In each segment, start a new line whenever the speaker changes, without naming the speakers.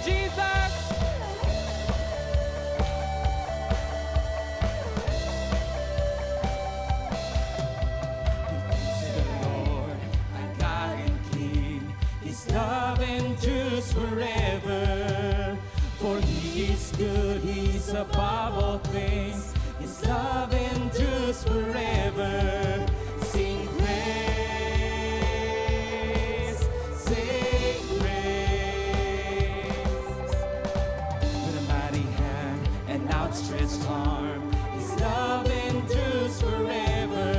Jesus. Lord, our God and King, His love endures forever. For He is good, He's above all things. His love endures forever. Sing praise, sing praise. With a mighty hand and outstretched arm, His love endures forever.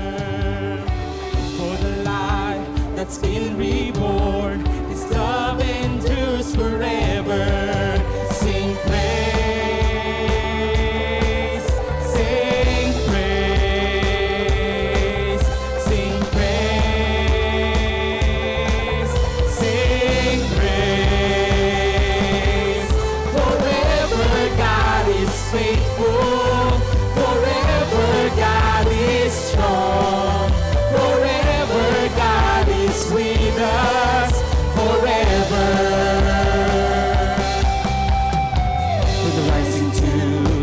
For the life that's been reborn, His love endures forever. Sing praise, sing praise, sing praise, sing praise. Forever God is faithful, forever God is strong, forever God is with us, forever. From the rising to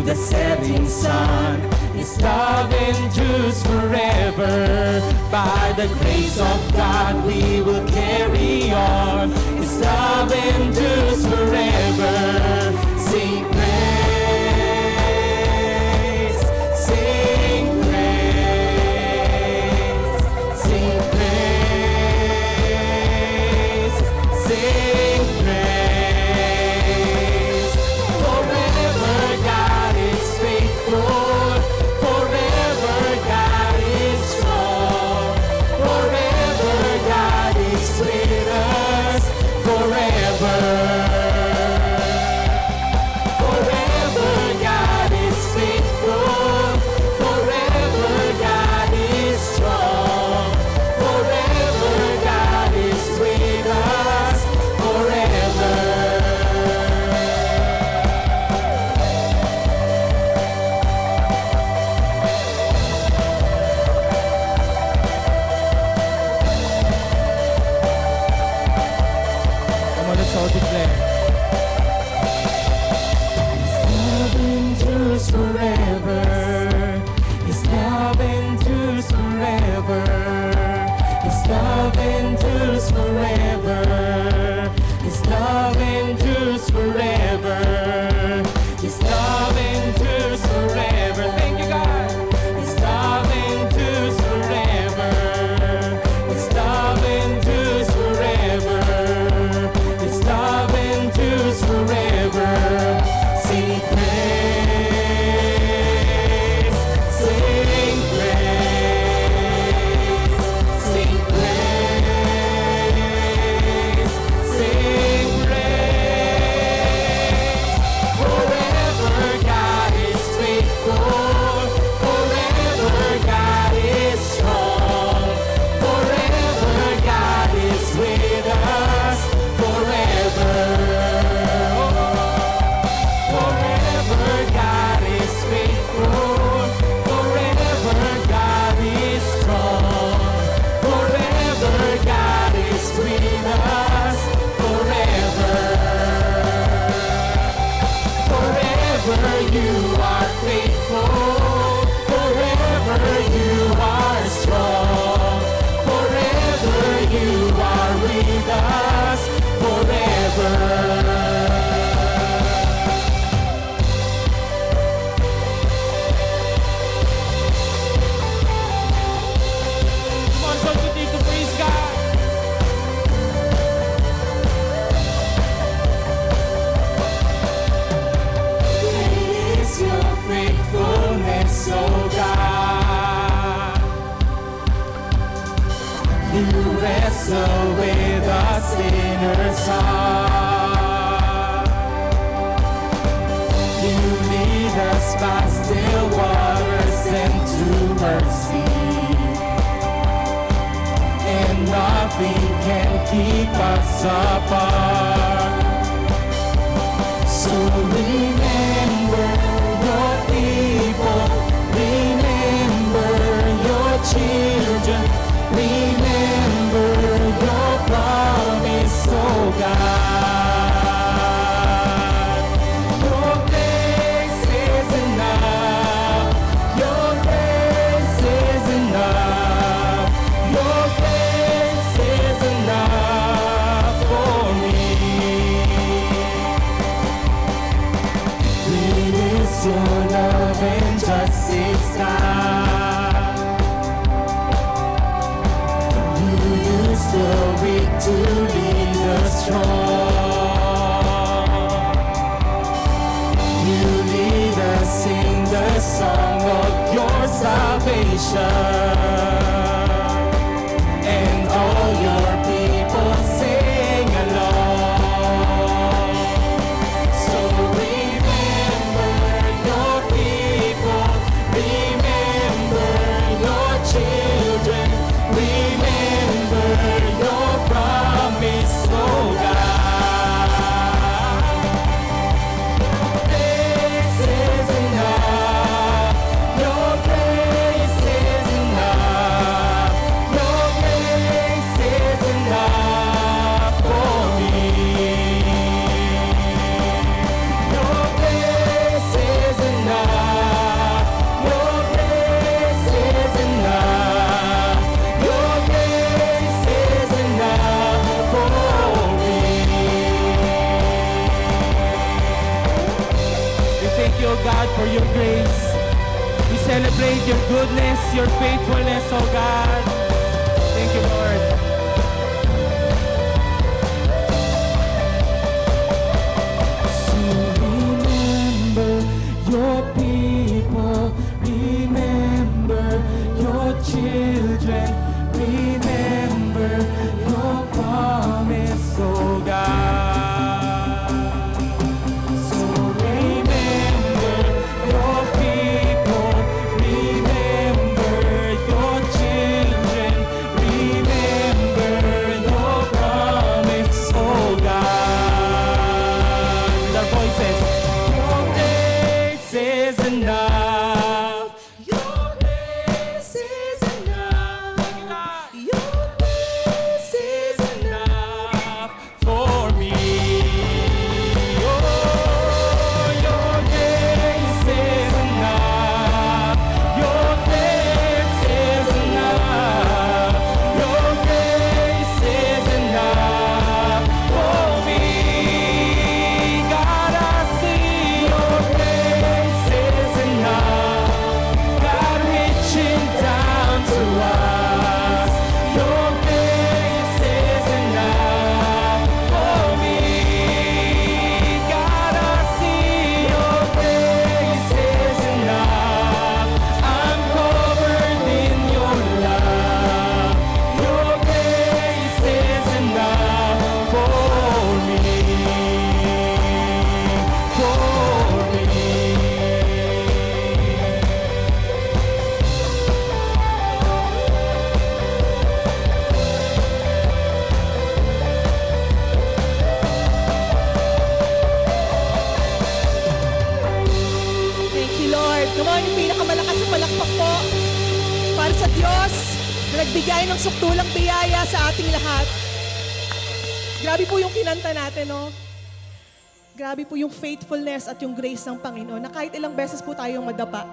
the setting sun, His love endures forever. By the grace of God we will carry on. His love endures forever. Sing praise, sing praise, sing praise, sing praise. Forever God is faithful, forever God is strong, forever God is with us, forever. Forever God is faithful, forever God is strong, forever God is with us, forever. Come on, let's all declare. His love endures forever. His love endures forever. His love endures forever. His love endures forever. His love endures forever. Thank you, God. His love endures forever. His love endures forever. His love endures forever. Sing praise, sing praise, sing praise, sing praise. Forever God is faithful, forever God is strong, forever God is with us, forever. Forever God is faithful, forever God is strong, forever God is with us, forever. Forever you are faithful, forever you are strong, forever you are with us, forever. Come on, don't you need to praise God? Great is your faithfulness, O God. You wrestle with us sinners' heart. You lead us by still waters into mercy. And nothing can keep us apart. So remember your people, remember your children, remember your promise, oh God. your love and justice, God. You use the weak to lead the strong. You lead us in the song of your salvation. And all your people sing along. So remember your people, remember your children, remember your promise, oh God. This is enough. Your grace is enough. Your grace is enough for me. Your grace is enough. Your grace is enough. Your grace is enough for me. We thank you, God, for your grace. We celebrate your goodness, your faithfulness, oh God. Thank you, Lord. So remember your people, remember your children, remember your promise, oh God. So remember your people, remember your children, remember your promise, oh God. With our voices, your grace is enough. Your grace is enough. Your grace is enough for me. Oh, your grace is enough. Your grace is enough. Your grace is enough for me. God, I see your grace is enough. God reaching down to us. Your grace is enough for me. God, I see your grace is enough. I'm covered in your love. Your grace is enough for me. For me.
Thank you, Lord. Come on, yung pinakamalakas na palakpak po para sa Diyos na nagbigay ng suktulang biyaya sa ating lahat. Grabe po yung kinanta natin, no? Grabe po yung faithfulness at yung grace ng Panginoon na kahit ilang beses po tayong madapa,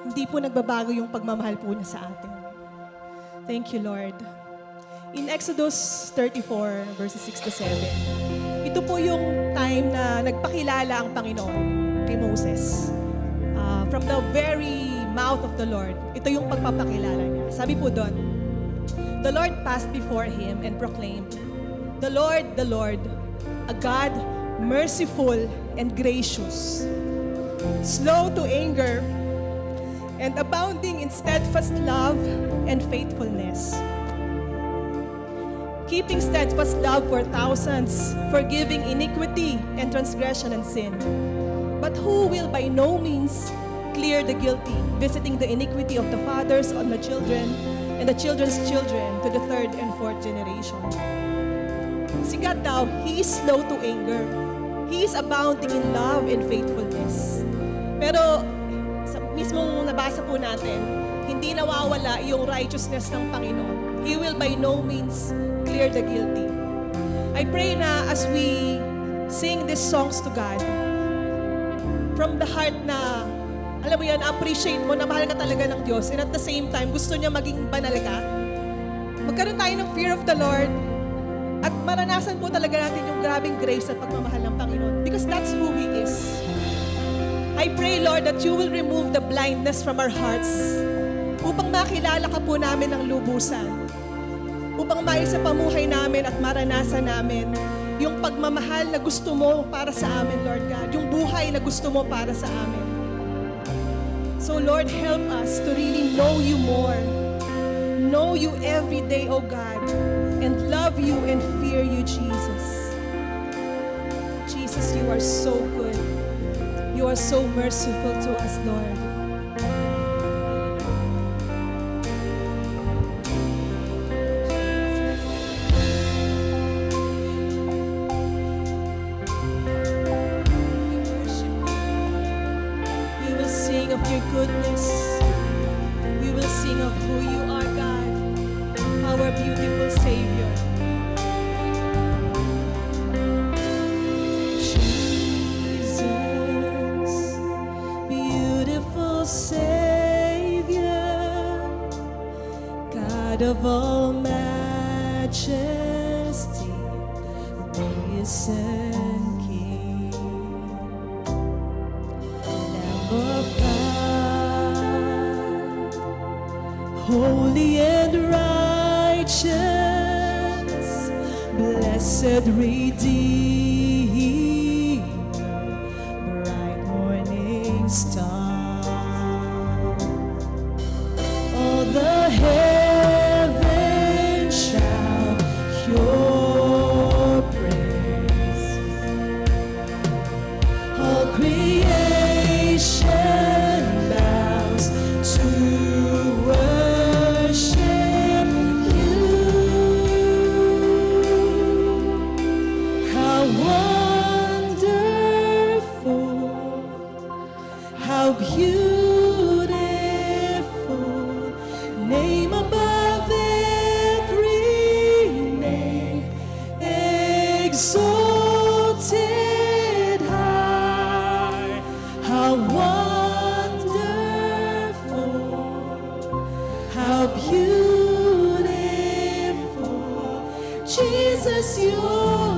hindi po nagbabago yung pagmamahal po niya sa atin. Thank you, Lord. In Exodus 34, verses 6 to 7, ito po yung time na nagpakilala ang Panginoon kay Moses. From the very mouth of the Lord, ito yung pagpapakilala niya. Sabi po doon, the Lord passed before him and proclaimed, the Lord, a God merciful and gracious, slow to anger, and abounding in steadfast love and faithfulness, keeping steadfast love for thousands, forgiving iniquity and transgression and sin, but who will by no means clear the guilty, visiting the iniquity of the fathers on the children and the children's children to the third and fourth generation. Si God daw, He is slow to anger. He is abounding in love and faithfulness. Pero sa mismong nabasa po natin, hindi nawawala yung righteousness ng Panginoon. He will by no means clear the guilty. I pray na as we sing these songs to God, from the heart na, alam mo yan, appreciate mo na mahal ka talaga ng Diyos, and at the same time, gusto niya maging banal ka. Magkaroon tayo ng fear of the Lord, at maranasan po talaga natin yung grabing grace at pagmamahal ng Panginoon. Because that's who He is. I I pray, Lord, that you will remove the blindness from our hearts upang makilala ka po namin ng lubusan, upang maisa pamuhay namin at maranasan namin yung pagmamahal na gusto mo para sa amin, Lord God, yung buhay na gusto mo para sa amin. So, Lord, help us to really know you more, know you every day, oh God, and love you and fear you, Jesus. Jesus, you are so good. You are so merciful to us, Lord. We worship you. We will sing of your goodness. We will sing of who you are, God, our beautiful Savior. Jesus, beautiful Savior, God of all majesty, risen King, Lamb of God, holy and righteous, blessed Redeemer, bright morning star. All the heavens shout your praise. All creation bows to worship you. How wonderful, how beautiful, name above every name, exalted high. How wonderful, how beautiful, Jesus, your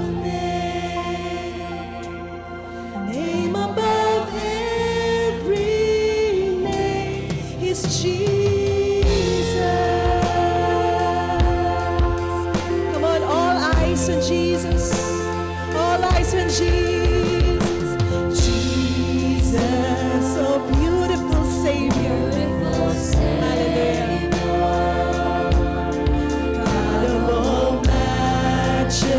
name above every name is Jesus. Come on, all eyes on Jesus. All eyes on Jesus. Jesus, oh beautiful Savior. Hallelujah. God of all majesty,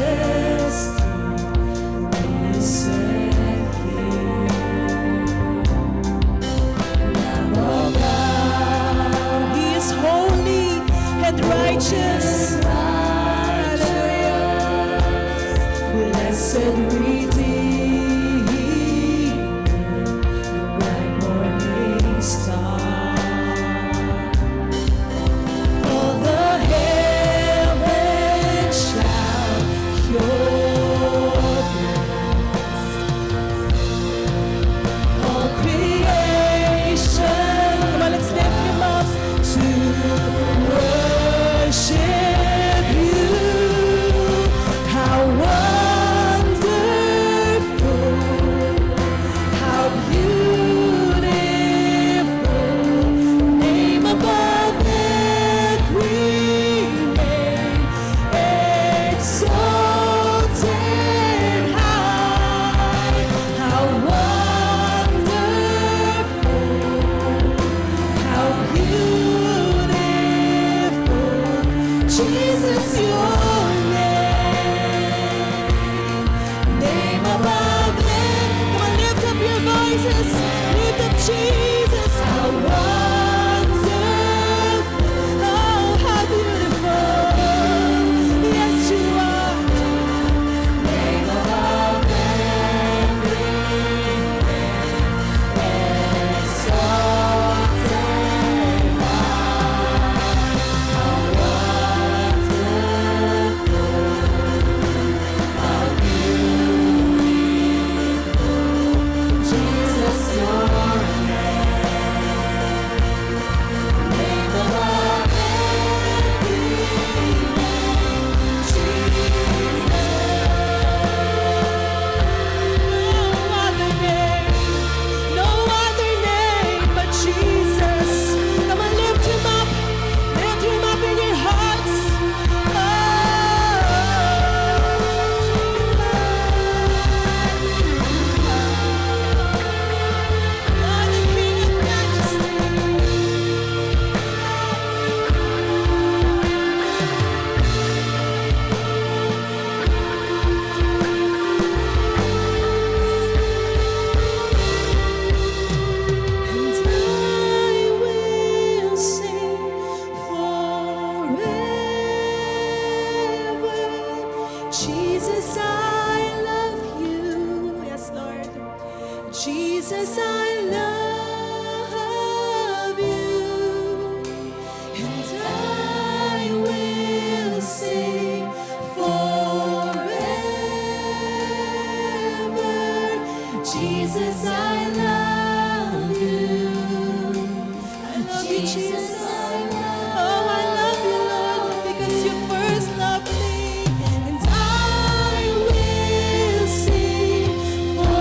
risen King, Lamb of God. He is holy and righteous. Hallelujah. Blessed Redeemer, bright morning star. All the heavens shout your praise. All creation, come on, let's lift him up to worship Jesus, I love you, and I will sing forever. Jesus, I love you. I love you, Jesus. Oh, I love you, Lord, because you first loved me. And I will sing forever.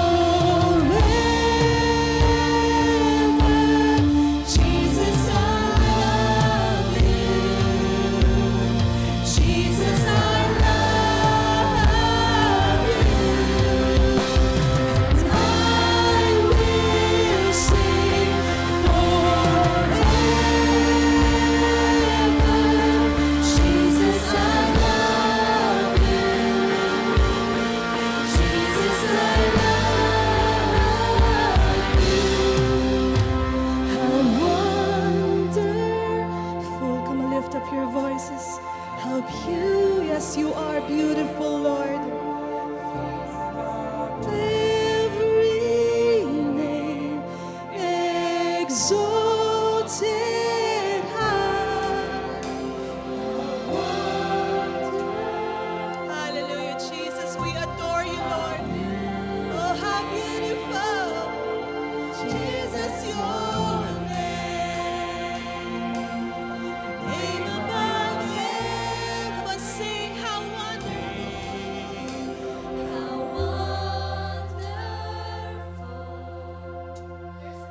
Jesus, I love you. Jesus, I love you. And I will sing forever. Jesus, I love you. Jesus, I love you. How wonderful. Come on, lift up your voices. How beautiful. Yes, you are beautiful, Lord. Every name exalted high. Hallelujah, Jesus. We adore you, Lord. Oh, how beautiful. Jesus, your name. Name above name. Come on, sing how wonderful. How wonderful.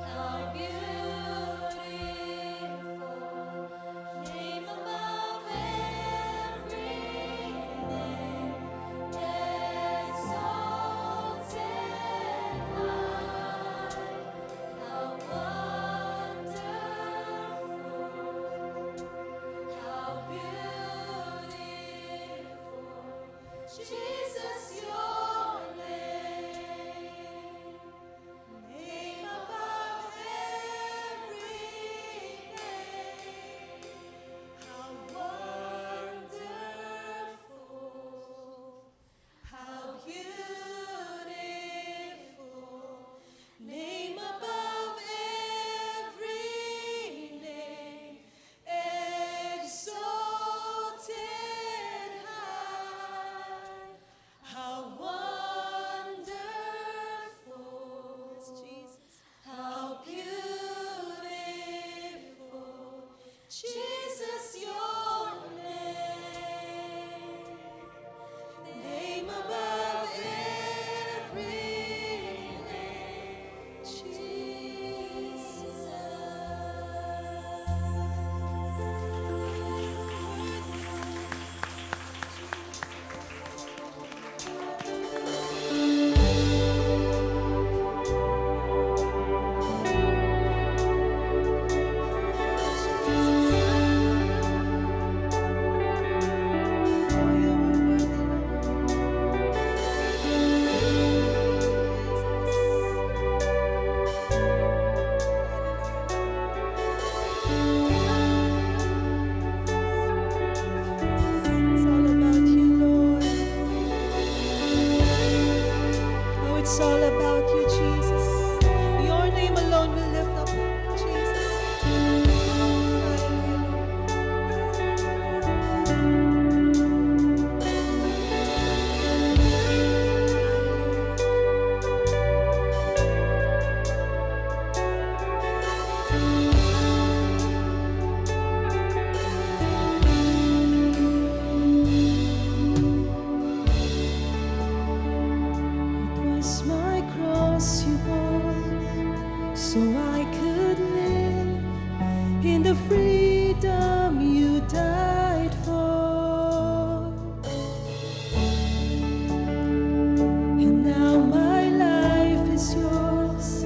How beautiful. Name above every name. Exalted high. How wonderful. How beautiful. Jesus, your name. Name above every name. How wonderful. How beautiful. Name above every name. Exalted high. How wonderful. Jesus. How beautiful. Jesus, your name. Name above every name. Jesus. It's all about you, Lord. Oh, it's all about you, Jesus. Your name alone will lift up, Jesus. It was my cross you bore, so I could live in the freedom you died for. And now my life is yours,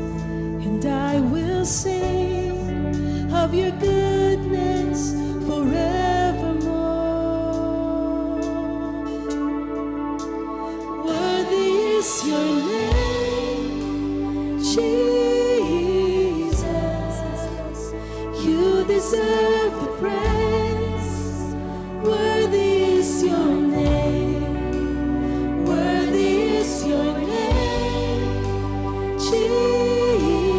and I will sing of your goodness forevermore. Worthy is your name, Jesus. You deserve the praise. Worthy is your name. Worthy is your name, Jesus.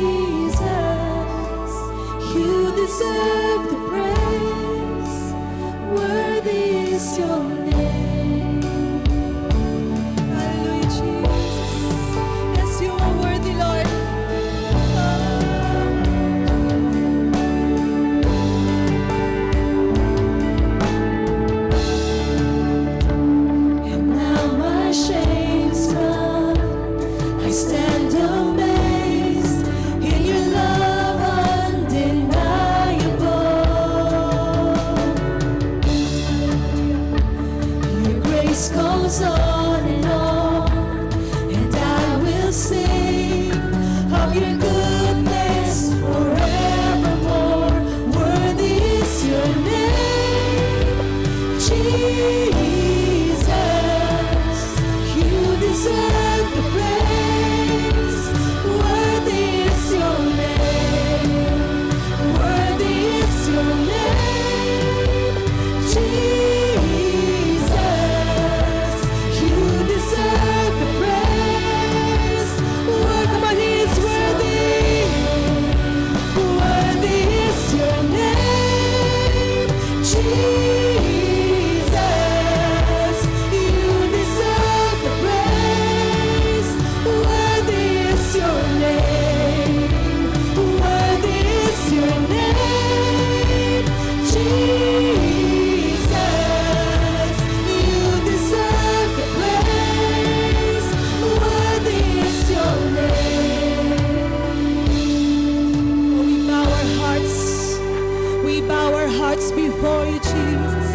bow our hearts before you, Jesus.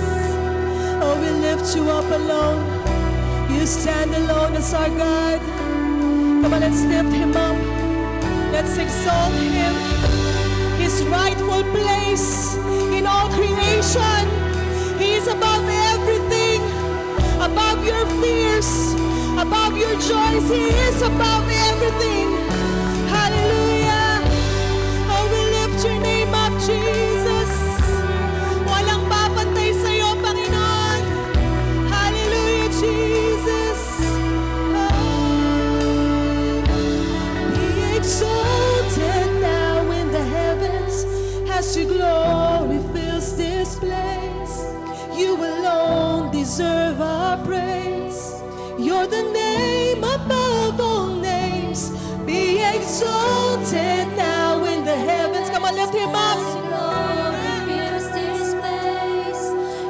Oh, we lift you up alone. You stand alone as our God. Come on, let's lift him up. Let's exalt him. His rightful place in all creation. He is above everything, above your fears, above your joys. He is above everything. Hallelujah. Oh, we lift your name up, Jesus. Walang papantay sa'yo, Panginoon. Hallelujah, Jesus. Oh, be exalted now in the heavens as your glory fills this place. You alone deserve our praise. You're the name above all names. Be exalted now in the heavens. Come on, lift him up.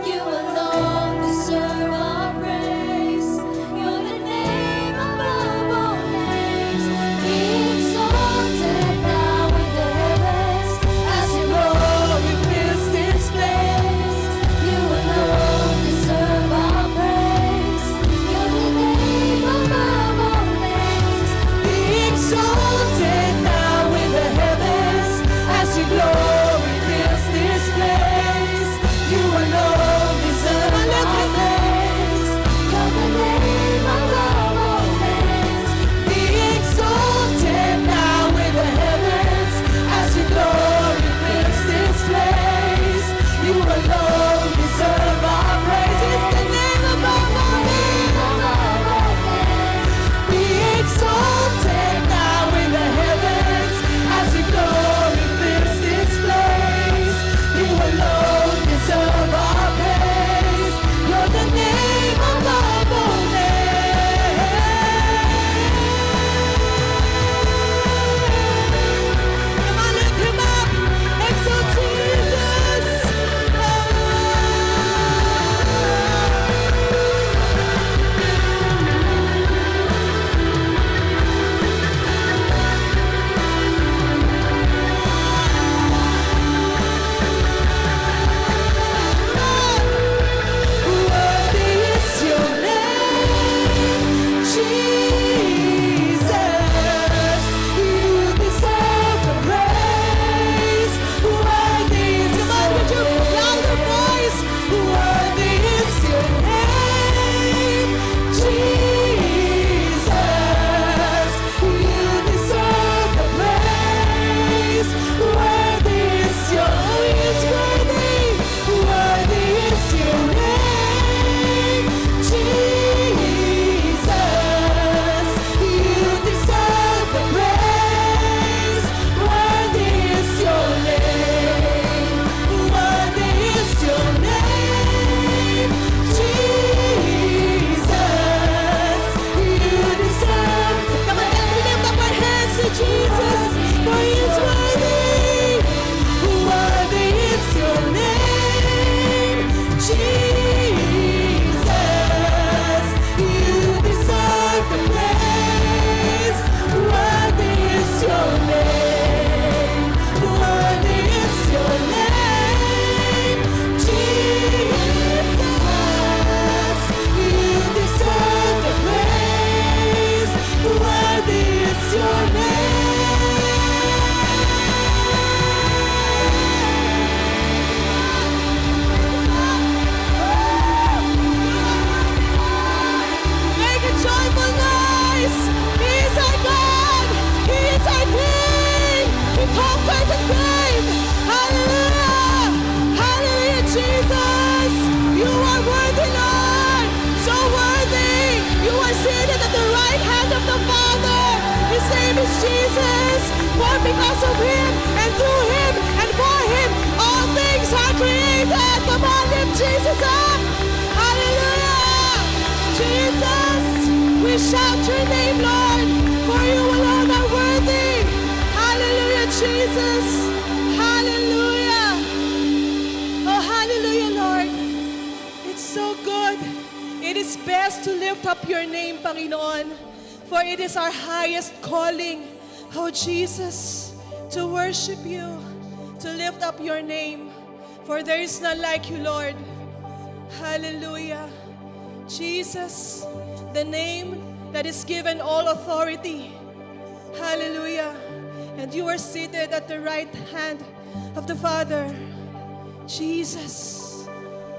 You alone deserve our praise. You're the name above all names. Be exalted now in the heavens as your glory fills this place. You alone deserve our praise. You're the name above all names.
Be exalted now in the heavens as your glory fills this place. You alone deserve our praise.
You're the name above all names.
Be exalted now in the heavens as your glory fills this place. You alone deserve our praise. It's the name above all names. Be exalted now in the heavens as your glory fills this place. You alone deserve our praise. You're the name above all names. Come on, lift him up. Exalt Jesus. Worthy is your name, Jesus. You deserve the praise. Worthy is, come on, would you louder voice? Worthy is your name, Jesus. You deserve the praise. Worthy is your, He is worthy. Worthy is your name, Jesus. You deserve the praise. Worthy is your name. Worthy is your name, Jesus. You deserve. Come on, let's lift up our hands to Jesus, for He is worthy. Worthy is your name, Jesus. You deserve the praise. Worthy is your name. Worthy is your name, Jesus. You deserve the praise. Worthy is your name. Make a joyful noise. He is our God. He is our King. He conquered the grave. Hallelujah. Hallelujah, Jesus. You are worthy, Lord. So worthy. You are seated at the right hand of the Father. His name is Jesus. For because of Him and through Him and for Him, all things are created. Come on, lift Jesus up. Hallelujah. Jesus, we shout your name, Lord, for you alone are worthy. Hallelujah, Jesus. Hallelujah. Oh, hallelujah, Lord. It's so good. It is best to lift up your name, Panginoon, for it is our highest calling, oh Jesus, to worship you, to lift up your name. For there is none like you, Lord. Hallelujah. Jesus, the name that is given all authority. Hallelujah. And you are seated at the right hand of the Father. Jesus.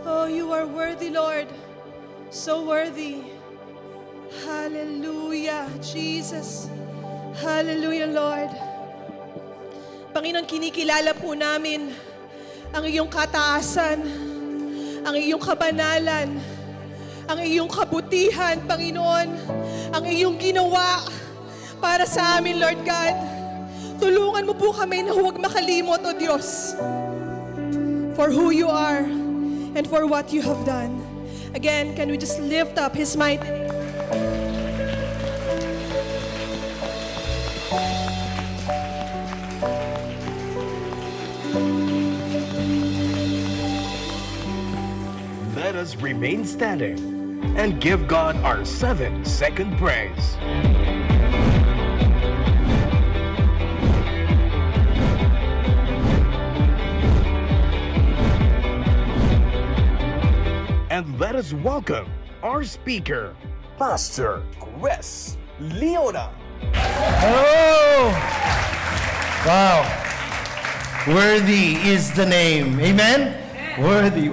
Oh, you are worthy, Lord. So worthy. Hallelujah, Jesus. Hallelujah, Lord. Panginoon, kinikilala po namin ang iyong kataasan, ang iyong kabanalan, ang iyong kabutihan, Panginoon, ang iyong ginawa para sa amin, Lord God. Tulungan mo po kami na huwag makalimot, O Diyos, for who you are and for what you have done. Again, can we just lift up His mighty name?
Let us remain standing and give God our 7-second praise. And let us welcome our speaker, Pastor Chris Leona.
Oh! Wow. Worthy is the name. Amen? Worthy.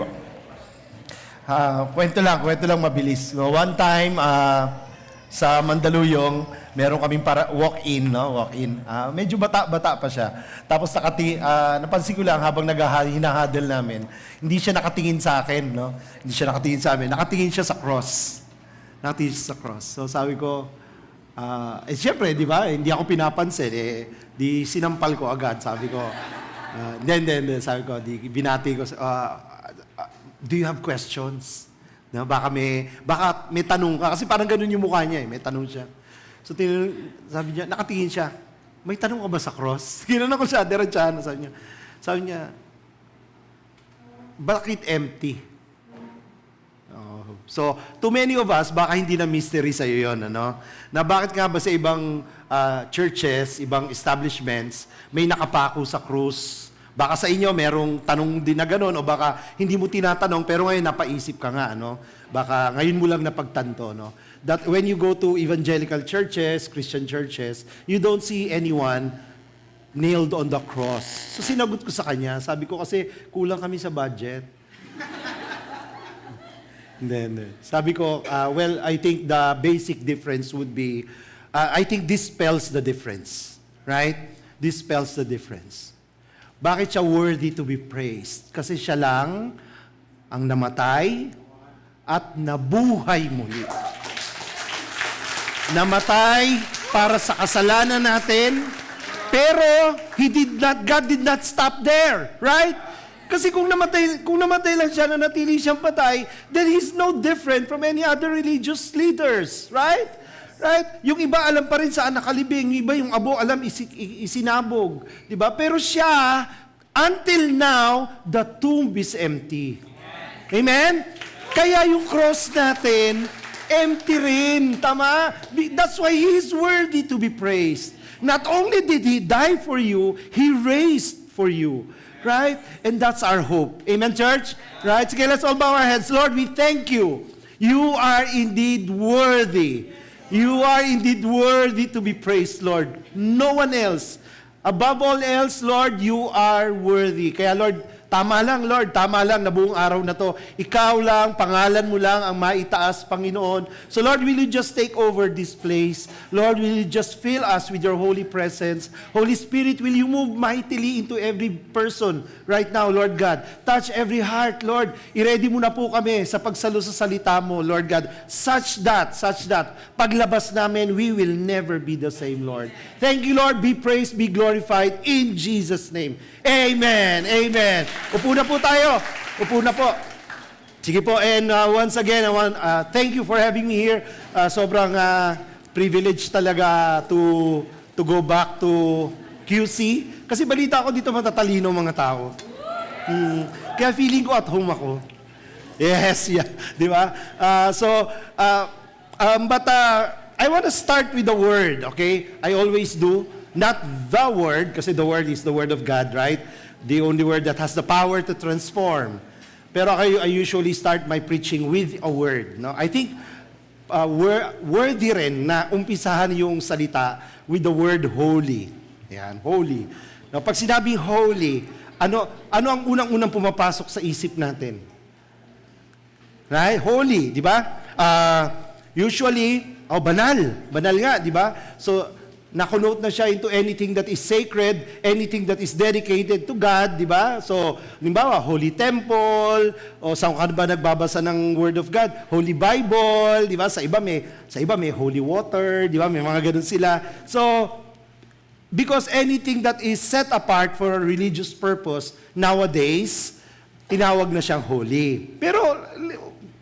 Kwento lang mabilis. One time, sa Mandaluyong, meron kaming walk-in, no? Walk-in. Medyo bata pa siya. Tapos napansin ko lang habang hinahadal namin, hindi siya nakatingin sa akin, no? Hindi siya nakatingin sa amin. Nakatingin siya sa cross. Nakatingin siya sa cross. So sabi ko, siyempre, di ba? Hindi ako pinapansin. Di sinampal ko agad. Sabi ko, then, sabi ko, binati ko, do you have questions? Na baka may tanong ka. Kasi parang ganun yung mukha niya, may tanong siya. So, sabi niya, nakatingin siya, may tanong ka ba sa cross? Ginanong ko siya, diretsahan. Sabi niya, bakit empty? So, to many of us, baka hindi na mystery sa'yo yun, ano? Na bakit nga ba sa ibang churches, ibang establishments, may nakapako sa krus? Baka sa inyo merong tanong din na gano'n o baka hindi mo tinatanong pero ngayon napaisip ka nga, ano? Baka ngayon mo lang napagtanto, no? That when you go to evangelical churches, Christian churches, you don't see anyone nailed on the cross. So sinagot ko sa kanya, sabi ko kasi kulang kami sa budget. Then, sabi ko, well, I think the basic difference would be, I think this spells the difference. Right? This spells the difference. Bakit siya worthy to be praised? Kasi siya lang ang namatay at nabuhay muli. Namatay para sa kasalanan natin, pero God did not stop there. Right? Kasi kung namatay lang siya, nanatili siyang patay, then He's no different from any other religious leaders. Right? Right? Yung iba alam pa rin saan nakalibing, yung iba yung abo alam isinabog. Diba? Pero siya, until now, the tomb is empty. Amen? Kaya yung cross natin, empty rin. Tama? That's why He is worthy to be praised. Not only did He die for you, He raised for you. Right? And that's our hope. Amen, church? Right? Okay, let's all bow our heads. Lord, we thank you. You are indeed worthy. You are indeed worthy to be praised, Lord. No one else. Above all else, Lord, you are worthy. Kaya, Lord, tama lang, Lord. Tama lang na buong araw na to. Ikaw lang, pangalan mo lang ang maitaas, Panginoon. So, Lord, will you just take over this place? Lord, will you just fill us with your holy presence? Holy Spirit, will you move mightily into every person right now, Lord God? Touch every heart, Lord. I-ready mo na po kami sa pagsalo sa salita mo, Lord God. Such that, paglabas namin, we will never be the same, Lord. Thank you, Lord. Be praised, be glorified in Jesus' name. Amen. Amen. Upo na po tayo. Upo na po. Sige po, and once again, thank you for having me here. Sobrang privilege talaga to go back to QC. Kasi balita ko dito matatalino mga tao. Kaya feeling ko at home ako. Yes, yeah. Di ba? But I want to start with the word, okay? I always do. Not the Word, kasi the Word is the Word of God, right? The only Word that has the power to transform. Pero I usually start my preaching with a word. No? I think worthy rin na umpisahan yung salita with the word holy. Yan, holy. Now, pag sinabing holy, ano ang unang-unang pumapasok sa isip natin? Right? Holy, di ba? Usually, banal. Banal nga, di ba? So, nakonote na siya into anything that is sacred, anything that is dedicated to God, di ba? So, limbawa, Holy Temple, o saan ka ba nagbabasa ng Word of God? Holy Bible, di ba? Sa iba may Holy Water, di ba? May mga ganun sila. So, because anything that is set apart for a religious purpose, nowadays, tinawag na siyang holy. Pero,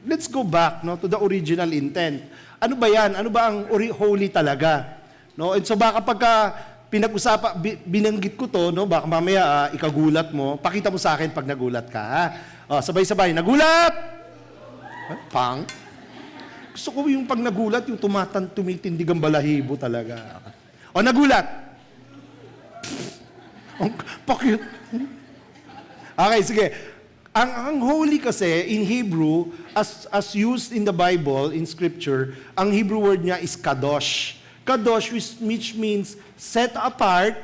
let's go back to the original intent. Ano ba yan? Ano ba ang holy talaga? No, and so baka pagka binanggit ko to, no, baka mamaya ikagulat mo, pakita mo sa akin pag nagulat ka. Ha? Sabay-sabay, nagulat! Pang? Gusto ko yung pag nagulat, yung tumitindig ang balahibo talaga. Nagulat! Pakit. Okay, sige. Ang holy kasi, in Hebrew, as used in the Bible, in Scripture, ang Hebrew word niya is kadosh. Kadosh, which means set apart,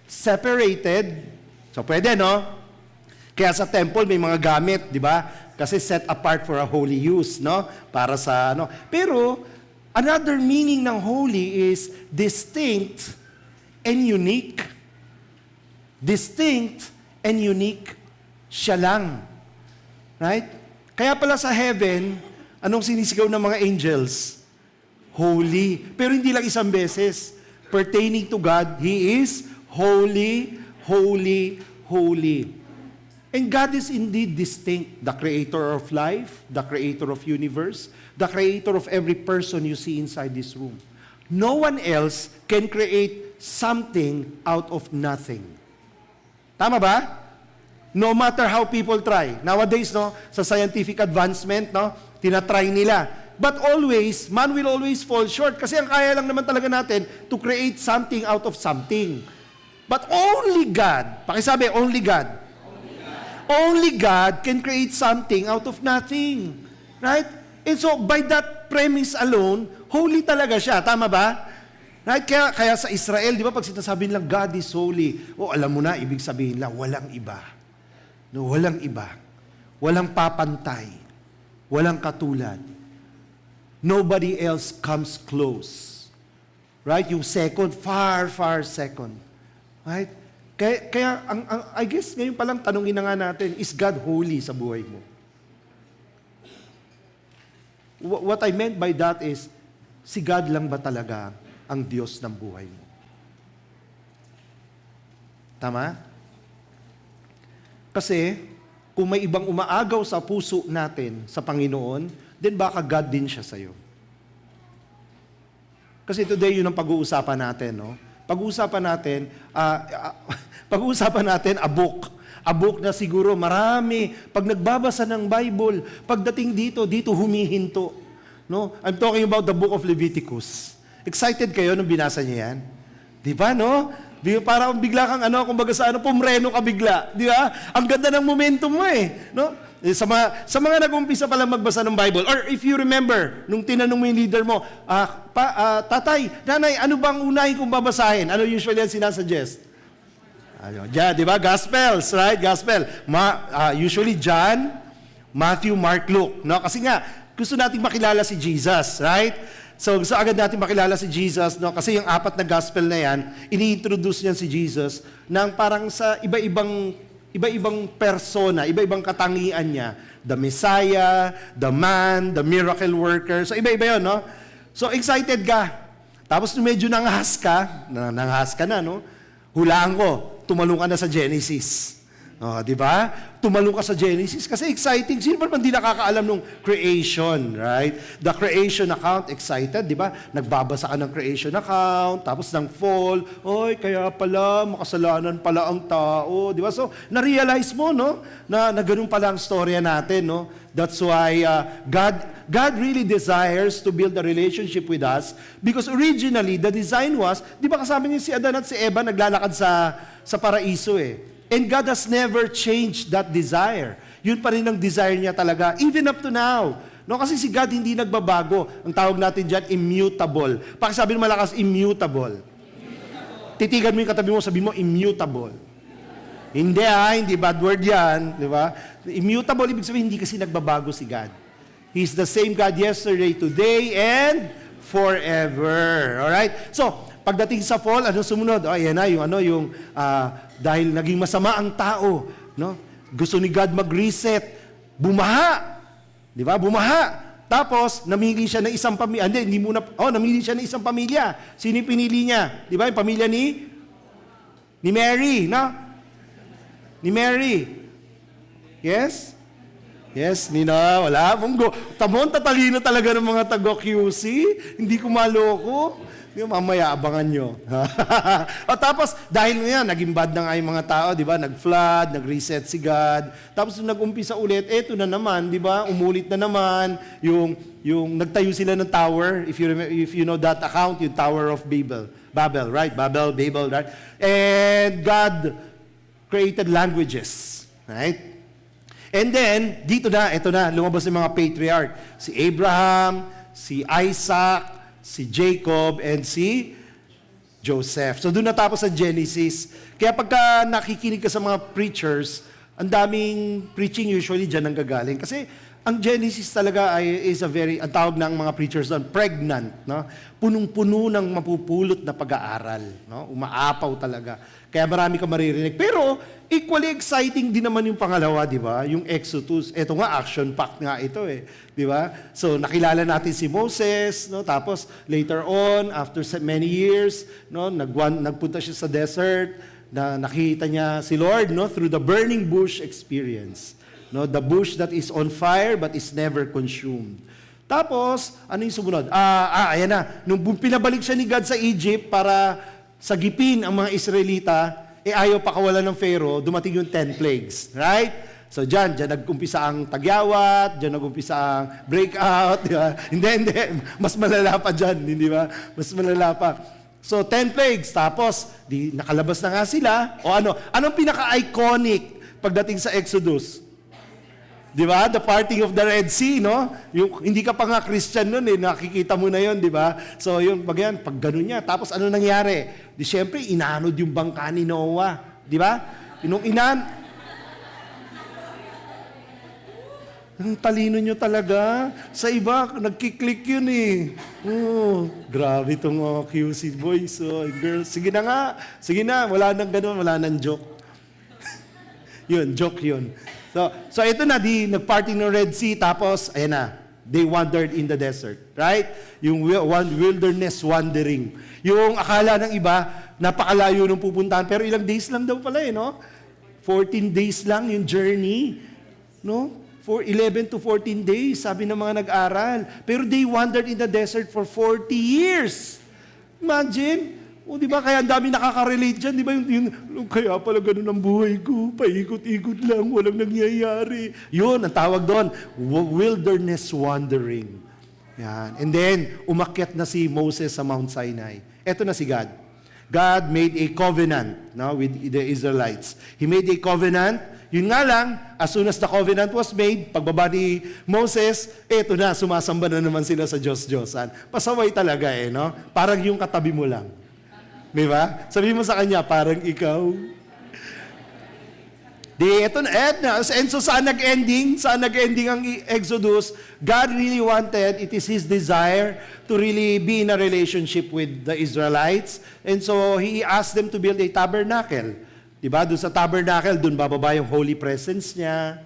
separated. So, pwede, no? Kaya sa temple, may mga gamit, di ba? Kasi set apart for a holy use, no? Para sa, ano. Pero, another meaning ng holy is distinct and unique. Distinct and unique siya lang. Right? Kaya pala sa heaven, anong sinisigaw ng mga angels? Holy. Pero hindi lang isang beses. Pertaining to God, He is holy, holy, holy. And God is indeed distinct. The creator of life, the creator of universe, the creator of every person you see inside this room. No one else can create something out of nothing. Tama ba? No matter how people try. Nowadays, no, sa scientific advancement, no, tinatry nila. But always, man will always fall short kasi ang kaya lang naman talaga natin to create something out of something. But only God, pakisabi, only God. Only God can create something out of nothing. Right? And so, by that premise alone, holy talaga siya. Tama ba? Right? Kaya sa Israel, di ba, pag sinasabi nilang God is holy, alam mo na, ibig sabihin lang, walang iba. No, walang iba. Walang papantay. Walang katulad. Nobody else comes close. Right? Yung second, far, far second. Right? Kaya I guess ngayon palang tanungin na nga natin, is God holy sa buhay mo? What I meant by that is, si God lang ba talaga ang Diyos ng buhay mo? Tama? Kasi, kung may ibang umaagaw sa puso natin sa Panginoon, then baka God din siya sa'yo. Kasi today, yun ang pag-uusapan natin, no? Pag-uusapan natin, a book. A book na siguro marami. Pag nagbabasa ng Bible, pagdating dito humihinto. No? I'm talking about the book of Leviticus. Excited kayo nung binasa niyo yan? Di ba, no? Parang bigla kang kumbaga pumreno ka bigla. Di ba? Ang ganda ng momentum mo no? Sa mga nag-umpisa pa lang magbasa ng Bible, or if you remember, nung tinanong mo yung leader mo, tatay, nanay, ano bang unahin kong babasahin? Ano usually yan sinasuggest? Di ba? Gospels, right? Gospel. Usually John, Matthew, Mark, Luke. No? Kasi nga, gusto nating makilala si Jesus, right? So, gusto agad natin makilala si Jesus, no? Kasi yung 4 na gospel na yan, ini-introduce niyan si Jesus ng parang sa iba-ibang persona, iba-ibang katangian niya. The Messiah, the man, the miracle worker. So, iba-iba yun, no? So, excited ka. Tapos, medyo nanghas ka na, no? Hulaan ko, tumalong ka na sa Genesis. Oh, di ba? Tumalong ka sa Genesis kasi exciting. Sino ba naman di nakakaalam nung creation, right? The creation account, excited, di ba? Nagbabasa ka ng creation account, tapos ng fall, oy, kaya pala, makasalanan pala ang tao, di ba? So, na-realize mo, no? Na ganun pala ang storya natin, no? That's why God really desires to build a relationship with us because originally, the design was, di ba kasama niya si Adan at si Eva naglalakad sa paraiso eh. And God has never changed that desire. Yun pa rin ang desire niya talaga, even up to now. No, kasi si God hindi nagbabago. Ang tawag natin dyan, immutable. Pakisabi ng malakas, immutable. Titigan mo yung katabi mo, sabi mo, immutable. Hindi bad word yan. Di ba? Immutable, ibig sabihin, hindi kasi nagbabago si God. He's the same God yesterday, today, and forever. Alright? So, pagdating sa fall, ano sumunod? Oh, yan na, dahil naging masama ang tao, no? Gusto ni God mag-reset, bumaha. Di ba? Bumaha. Tapos, namili siya ng isang pamilya. Namili siya ng isang pamilya. Sino yung pinili niya? Di ba? Yung pamilya ni Mary, no? Ni Mary. Yes? Yes, Nina, wala. Tamon, tatalino talaga ng mga taga-QC. Hindi ko maloko. Mamaya, abangan nyo. O tapos, dahil nga, naging bad na nga yung mga tao, di ba? Nag-flood, nag-reset si God. Tapos, nung nag-umpisa ulit, eto na naman, di ba? Umulit na naman. Yung nagtayo sila ng tower. If you know that account, yung Tower of Babel. Babel, right? Babel, right? And God created languages. Right? And then, ito na, lumabas yung mga patriarch. Si Abraham, si Isaac, si Jacob, and si Joseph. So doon natapos ang Genesis. Kaya pagka nakikinig ka sa mga preachers, ang daming preaching usually dyan ang gagaling. Kasi ang Genesis talaga is ang tawag ng mga preachers doon, pregnant. No? Punong-puno ng mapupulot na pag-aaral. No? Umaapaw talaga. Kaya marami ka maririnig. Pero equally exciting din naman yung pangalawa, di ba? Yung Exodus. Ito nga, action-packed nga ito eh. Di ba? So, nakilala natin si Moses, no? Tapos, later on, after many years, no? Nagpunta siya sa desert, na nakita niya si Lord, no? Through the burning bush experience. No? The bush that is on fire but is never consumed. Tapos, ano yung sumunod? Ayan na. Nung pinabalik siya ni God sa Egypt para sagipin ang mga Israelita, ayaw pakawalan ng Pharaoh, dumating yung 10 plagues. Right? So, dyan nag-umpisa ang tagyawat, dyan nag-umpisa ang breakout, di ba? Hindi. Mas malala pa dyan, di ba? Mas malala pa. So, 10 plagues. Tapos, nakalabas na nga sila. O anong pinaka-iconic pagdating sa Exodus? Di ba? The parting of the Red Sea, no? Yung, hindi ka pa nga Christian nun eh, nakikita mo na yon, di ba? So, yun, pag ganun niya. Tapos, ano nangyari? Di syempre, inanod yung bangka ni Noah. Di ba? Ang talino nyo talaga. Sa iba, nagkiklik yun eh. Oh, grabe itong QC boys. Oh, girls. Sige na nga. Sige na. Wala nang ganun. Wala nang joke. Yun, joke yun. So ito na, nagparting ng Red Sea, tapos, ayan na, they wandered in the desert. Right? Yung wilderness wandering. Yung akala ng iba, napakalayo nung pupuntahan, pero ilang days lang daw pala eh, no? 14 days lang yung journey. No? For 11 to 14 days, sabi ng mga nag-aral. Pero they wandered in the desert for 40 years. Imagine. O di ba, kaya ang dami nakaka-relate dyan. Di ba yung kaya pala ganun ang buhay ko. Paikot-ikot lang, walang nangyayari. Yun, ang tawag doon, wilderness wandering. Yan. And then, umakyat na si Moses sa Mount Sinai. Eto na si God. God made a covenant with the Israelites. He made a covenant. Yun nga lang, as soon as the covenant was made, pagbaba ni Moses, eto na, sumasamba na naman sila sa Diyos-Diyosan. Pasaway talaga no? Parang yung katabi mo lang. Di ba? Sabihin mo sa kanya, parang ikaw. Eto na. And so saan nag-ending ang Exodus? God really wanted, it is His desire to really be in a relationship with the Israelites. And so He asked them to build a tabernacle. Diba? Doon sa tabernacle, doon bababa yung holy presence niya.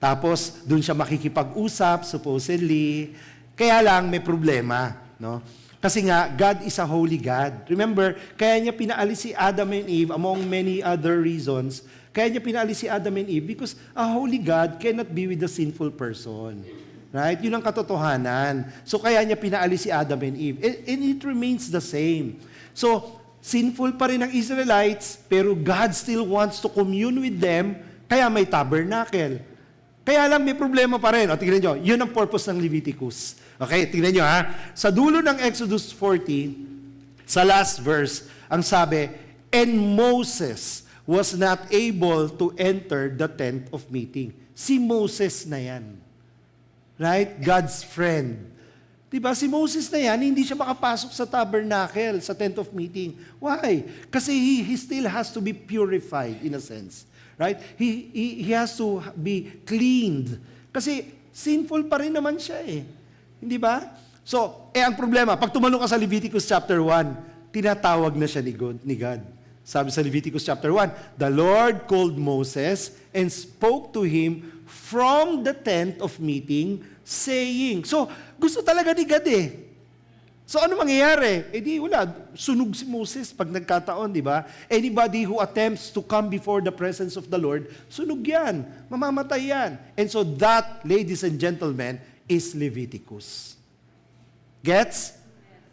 Tapos, doon siya makikipag-usap, supposedly. Kaya lang, may problema. No? Kasi nga, God is a holy God. Remember, kaya niya pinaalis si Adam and Eve, among many other reasons, kaya niya pinaalis si Adam and Eve because a holy God cannot be with a sinful person. Right? Yun ang katotohanan. So, kaya niya pinaalis si Adam and Eve. And it remains the same. So, sinful pa rin ang Israelites, pero God still wants to commune with them, kaya may tabernacle. Kaya lang may problema pa rin. O, tingnan nyo, yun ang purpose ng Leviticus. Okay, tingnan nyo ha. Sa dulo ng Exodus 40, sa last verse, ang sabi, and Moses was not able to enter the tent of meeting. Si Moses na yan. Right? God's friend. Diba? Si Moses na yan, hindi siya makapasok sa tabernacle, sa tent of meeting. Why? Kasi he still has to be purified in a sense. Right? He has to be cleaned. Kasi sinful pa rin naman siya eh. Hindi ba? So, ang problema, pag tumalong ka sa Leviticus chapter 1, tinatawag na siya ni God. Sabi sa Leviticus chapter 1, the Lord called Moses and spoke to him from the tent of meeting, saying. So, gusto talaga ni God eh. So, ano mangyayari? Di wala, sunog si Moses pag nagkataon, di ba? Anybody who attempts to come before the presence of the Lord, sunog yan, mamamatay yan. And so that, ladies and gentlemen, is Leviticus. Gets?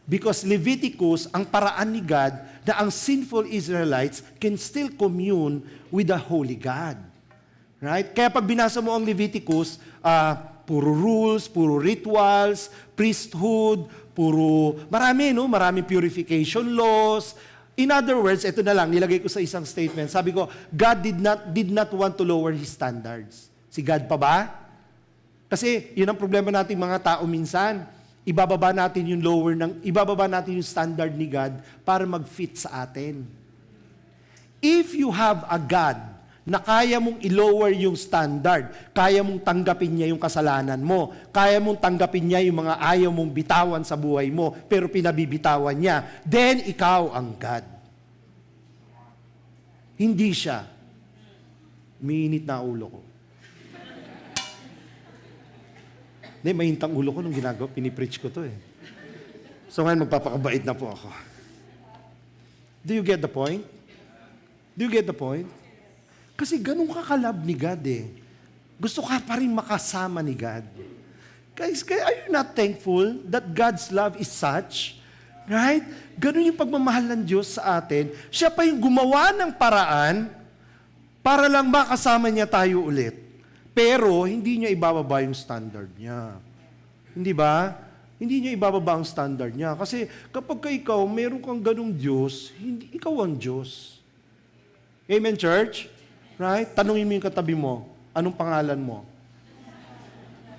Because Leviticus, ang paraan ni God na ang sinful Israelites can still commune with the Holy God. Right? Kaya pag binasa mo ang Leviticus, puro rules, puro rituals, priesthood, maraming purification laws. In other words, ito na lang, nilagay ko sa isang statement. Sabi ko, God did not want to lower His standards. Si God pa ba? Kasi yun ang problema nating mga tao minsan. Ibababa natin yung standard ni God para mag-fit sa atin. If you have a God na kaya mong i-lower yung standard, kaya mong tanggapin niya yung kasalanan mo, kaya mong tanggapin niya yung mga ayaw mong bitawan sa buhay mo, pero pinabibitawan niya, then ikaw ang God. Hindi siya. Umiinit na ulo ko. Hindi, mahintang ulo ko nung ginagawa, pinipreach ko to eh. So ngayon, magpapakabait na po ako. Do you get the point? Do you get the point? Kasi ganun kakalab ni God eh. Gusto ka pa rin makasama ni God. Guys, are you not thankful that God's love is such? Right? Ganun yung pagmamahal ng Diyos sa atin. Siya pa yung gumawa ng paraan para lang makasama niya tayo ulit. Pero, hindi niya ibababa yung standard niya. Hindi ba? Hindi niya ibababa ang standard niya. Kasi kapag ka ikaw, meron kang ganung Diyos, hindi, ikaw ang Diyos. Amen, church? Right? Tanungin mo yung katabi mo, anong pangalan mo?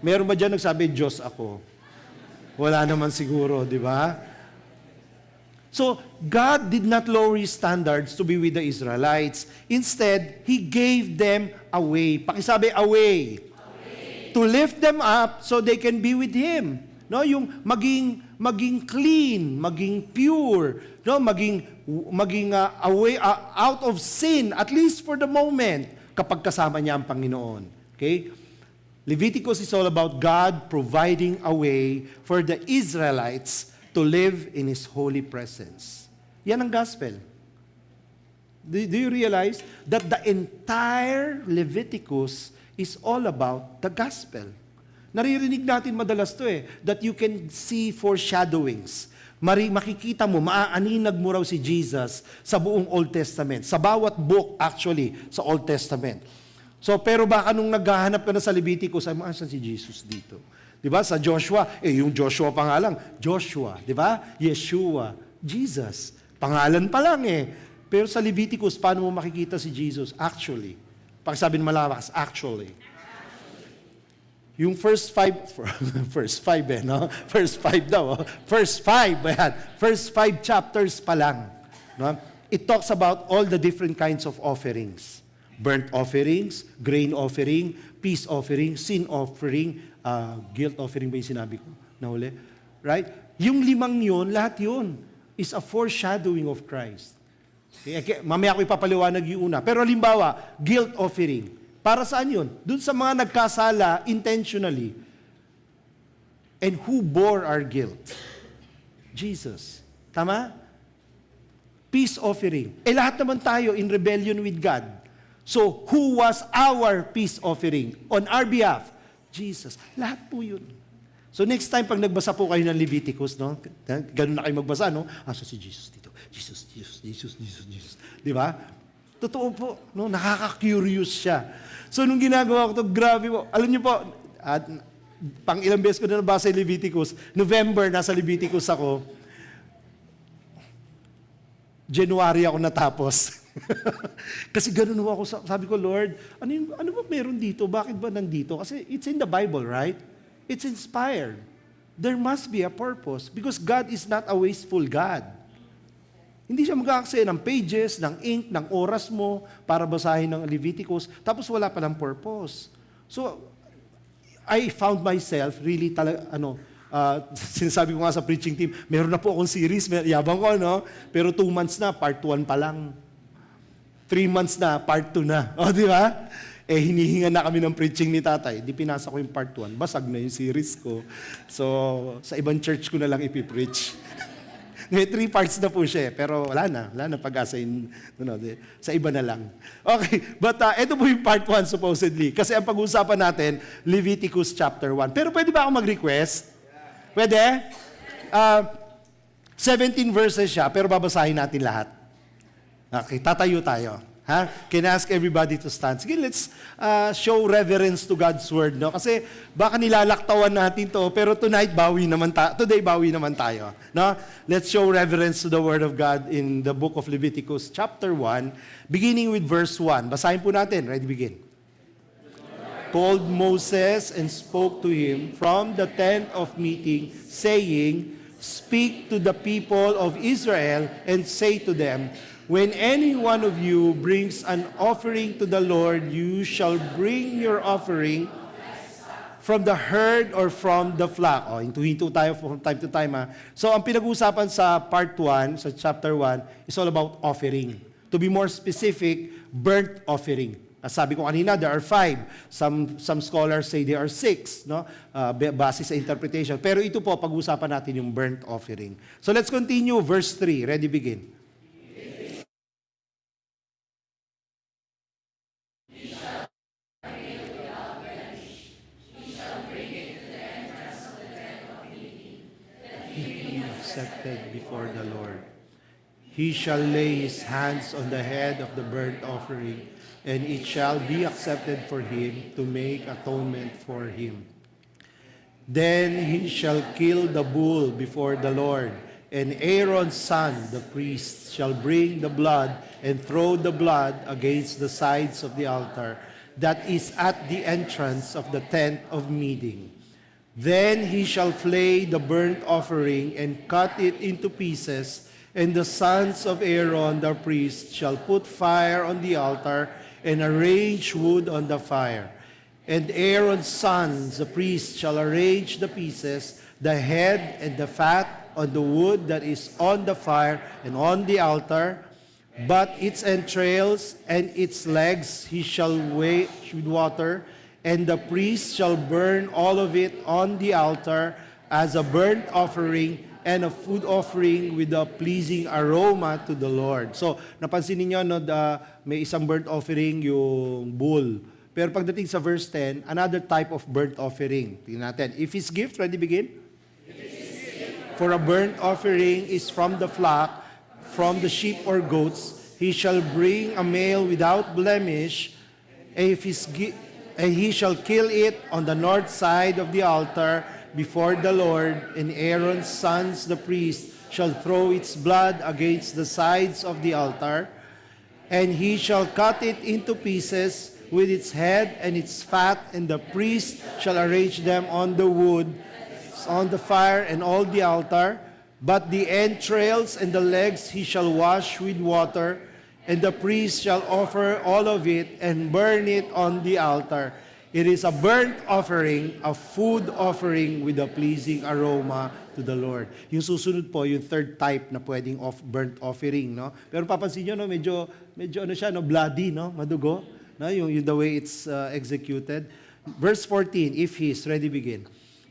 Meron ba dyan nagsabi, Diyos ako? Wala naman siguro, di ba? So, God did not lower His standards to be with the Israelites. Instead, He gave them a way. Pakisabi, a way. To lift them up so they can be with Him. No, yung maging clean, maging pure, no, maging away out of sin, at least for the moment, kapag kasama niya ang Panginoon. Okay? Leviticus is all about God providing a way for the Israelites to live in His holy presence. Yan ang gospel. Do you realize that the entire Leviticus is all about the gospel? Naririnig natin madalas to eh, that you can see foreshadowings. Makikita mo, maaaninag mo raw si Jesus sa buong Old Testament. Sa bawat book actually sa Old Testament. So, pero baka nung naghahanap ka na sa Leviticus, ay maasan si Jesus dito? Diba? Sa Joshua, yung Joshua pa nga lang, Joshua, diba? Yeshua, Jesus. Pangalan pa lang eh. Pero sa Leviticus, paano mo makikita si Jesus? Actually. Pakisabi ng malakas, actually. Yung first five no? First five daw. First five chapters pa lang. No? It talks about all the different kinds of offerings. Burnt offerings, grain offering, peace offering, sin offering, guilt offering ba yung sinabi ko? Nahuli? Right? Yung limang yun, lahat yun is a foreshadowing of Christ. Okay? Mamaya ko ipapaliwanag yung una. Pero halimbawa, guilt offering. Para saan yun? Doon sa mga nagkasala intentionally. And who bore our guilt? Jesus. Tama? Peace offering. Lahat naman tayo in rebellion with God. So, who was our peace offering on our behalf? Jesus. Lahat po yun. So, next time, pag nagbasa po kayo ng Leviticus, no? Ganun na kayo magbasa, no? So si Jesus dito. Jesus. Di ba? Totoo po, no? Nakaka-curious siya. So, nung ginagawa ko to, grabe po. Alam niyo po, pang ilang beses ko na nabasa yung Leviticus, November, nasa Leviticus ako, January ako natapos. Kasi ganun ako, sabi ko, Lord, ano ba meron dito? Bakit ba nandito? Kasi it's in the Bible, right? It's inspired. There must be a purpose because God is not a wasteful God. Hindi siya mag-aaksaya ng pages, ng ink, ng oras mo para basahin ng Leviticus, tapos wala pa ng purpose. So, I found myself really sinasabi ko nga sa preaching team, meron na po akong series, yabang ko, no? Pero 2 months na, part 1 pa lang. 3 months na, part 2 na. O, di ba? Hinihinga na kami ng preaching ni tatay. Di pinasa ko yung part 1. Basag na yung series ko. So, sa ibang church ko na lang ipipreach. May 3 parts na po siya, pero wala na pag-asa sa iba na lang. Okay, but ito po yung part 1 supposedly. Kasi ang pag-uusapan natin, Leviticus chapter 1. Pero pwede ba ako mag-request? Pwede? 17 verses siya, pero babasahin natin lahat. Okay, tatayo tayo. Ha? Can I ask everybody to stand? Sige, let's show reverence to God's Word. No? Kasi baka nilalaktawan natin to, pero today bawi naman tayo. No? Let's show reverence to the Word of God in the book of Leviticus chapter 1, beginning with verse 1. Basahin po natin. Ready, begin. Called Moses and spoke to him from the tent of meeting, saying, Speak to the people of Israel and say to them, When any one of you brings an offering to the Lord, you shall bring your offering from the herd or from the flock. Hinto-hinto tayo from time to time. So, ang pinag-uusapan sa part 1, sa chapter 1, is all about offering. To be more specific, burnt offering. Sabi ko kanina, there are 5. Some scholars say there are 6, no? Base sa interpretation. Pero ito po, pag-uusapan natin yung burnt offering. So, let's continue. Verse 3. Ready, begin. Accepted before the Lord. He shall lay his hands on the head of the burnt offering, and it shall be accepted for him to make atonement for him. Then he shall kill the bull before the Lord, and Aaron's son, the priest, shall bring the blood and throw the blood against the sides of the altar that is at the entrance of the tent of meeting. Then he shall flay the burnt offering and cut it into pieces, and the sons of Aaron the priest shall put fire on the altar and arrange wood on the fire. And Aaron's sons, the priest, shall arrange the pieces, the head and the fat on the wood that is on the fire and on the altar, but its entrails and its legs he shall wash with water, and the priest shall burn all of it on the altar as a burnt offering and a food offering with a pleasing aroma to the Lord. So, napansin niyo no, may isang burnt offering yung bull. Pero pagdating sa verse 10, another type of burnt offering. Tingnan natin. If his gift, ready, begin? For a burnt offering is from the flock, from the sheep or goats, he shall bring a male without blemish, and he shall kill it on the north side of the altar before the Lord, and Aaron's sons, the priest, shall throw its blood against the sides of the altar, and he shall cut it into pieces with its head and its fat, and the priest shall arrange them on the wood, on the fire, and all the altar. But the entrails and the legs he shall wash with water, and the priest shall offer all of it and burn it on the altar. It is a burnt offering, a food offering with a pleasing aroma to the Lord. Yung susunod po, yung third type na pwedeng burnt offering, no? Pero papansin nyo, no, medyo ano siya, no, bloody, no, madugo, no, yung the way it's executed. Verse 14, if his, ready, begin.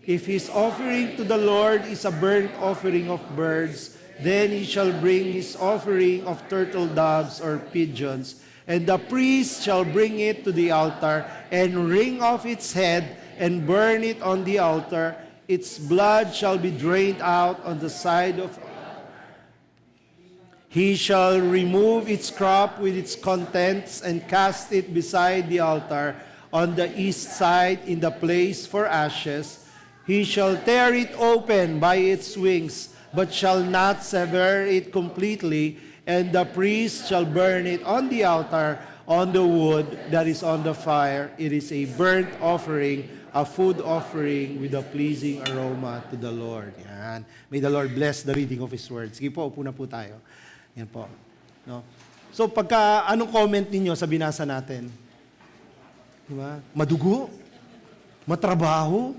If his offering to the Lord is a burnt offering of birds, then he shall bring his offering of turtle doves or pigeons, and the priest shall bring it to the altar and wring off its head and burn it on the altar. Its blood shall be drained out on the side of. He shall remove its crop with its contents and cast it beside the altar on the east side in the place for ashes. He shall tear it open by its wings, but shall not sever it completely, and the priest shall burn it on the altar on the wood that is on the fire. It is a burnt offering, a food offering with a pleasing aroma to the Lord. Yan. May the Lord bless the reading of His Word. Sige po, upo na po tayo. Yan po. No? So pagka, anong comment ninyo sa binasa natin? Diba? Madugo? Matrabaho?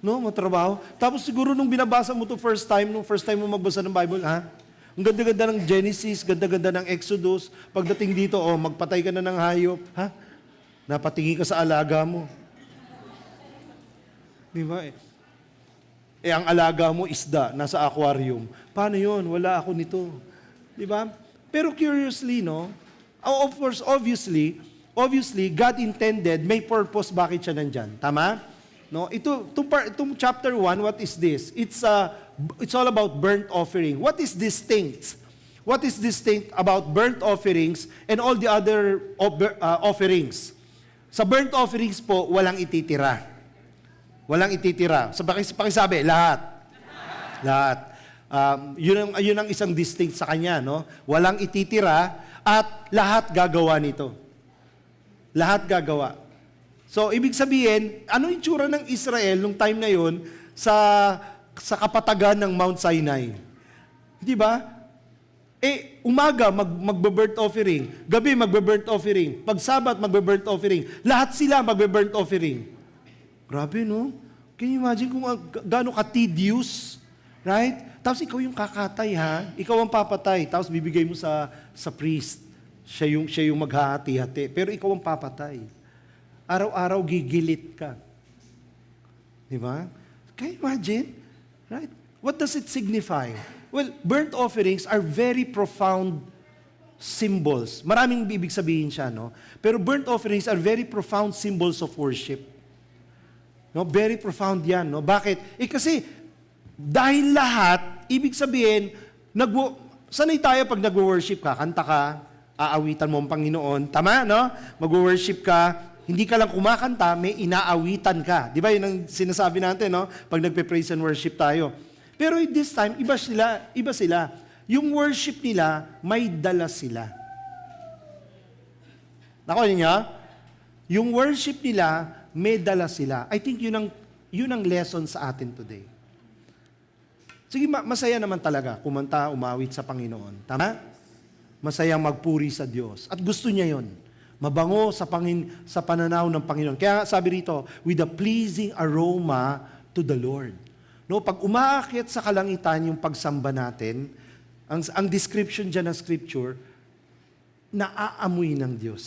No, matrabaho. Tapos siguro nung binabasa mo to first time mo magbasa ng Bible, ha? Ang ganda-ganda ng Genesis, ganda-ganda ng Exodus. Pagdating dito, magpatay ka na ng hayop, ha? Napatingin ka sa alaga mo. Di ba? Ang alaga mo isda, nasa aquarium. Paano yun? Wala ako nito. Di ba? Pero curiously, no? Of course, obviously, God intended, may purpose bakit siya nandyan. Tama? No? Itong chapter 1, what is this? It's all about burnt offering. What is distinct? What is distinct about burnt offerings and all the other offerings? Sa burnt offerings po, walang ititira. Walang ititira. Sa pakisabi, lahat. Lahat. Yun ang isang distinct sa kanya, no? Walang ititira at lahat gagawa nito. Lahat gagawa. So, ibig sabihin, ano yung tsura ng Israel nung time na yun sa kapatagan ng Mount Sinai? Di ba? Umaga, magbe-burnt offering. Gabi, magbe-burnt offering. Pag Sabat, magbe-burnt offering. Lahat sila magbe-burnt offering. Grabe, no? Can you imagine kung gaano ka-tedious? Right? Tapos ikaw yung kakatay, ha? Ikaw ang papatay. Tapos bibigay mo sa priest. Siya yung maghahati-hati. Pero ikaw ang papatay. Araw-araw gigilit ka. Di ba? Can you imagine? Right? What does it signify? Well, burnt offerings are very profound symbols. Maraming ibig sabihin siya, no? Pero burnt offerings are very profound symbols of worship. No? Very profound yan, no? Bakit? Kasi dahil lahat, ibig sabihin, sanay tayo pag nag-worship ka, kanta ka, aawitan mo ang Panginoon. Tama, no? Mag-worship ka, hindi ka lang kumakanta, may inaawitan ka. Di ba yun ang sinasabi natin, no? Pag nagpe-praise and worship tayo. Pero this time, iba sila. Yung worship nila, may dala sila. Nakuha niyo? Yung worship nila, may dala sila. I think yun ang lesson sa atin today. Sige, masaya naman talaga kumanta, umawit sa Panginoon. Tama? Masayang magpuri sa Diyos. At gusto niya yon. Mabango sa pananaw ng Panginoon. Kaya sabi rito, with a pleasing aroma to the Lord. No, pag umaakyat sa kalangitan yung pagsamba natin, ang description dyan ng Scripture, naaamoy ng Diyos.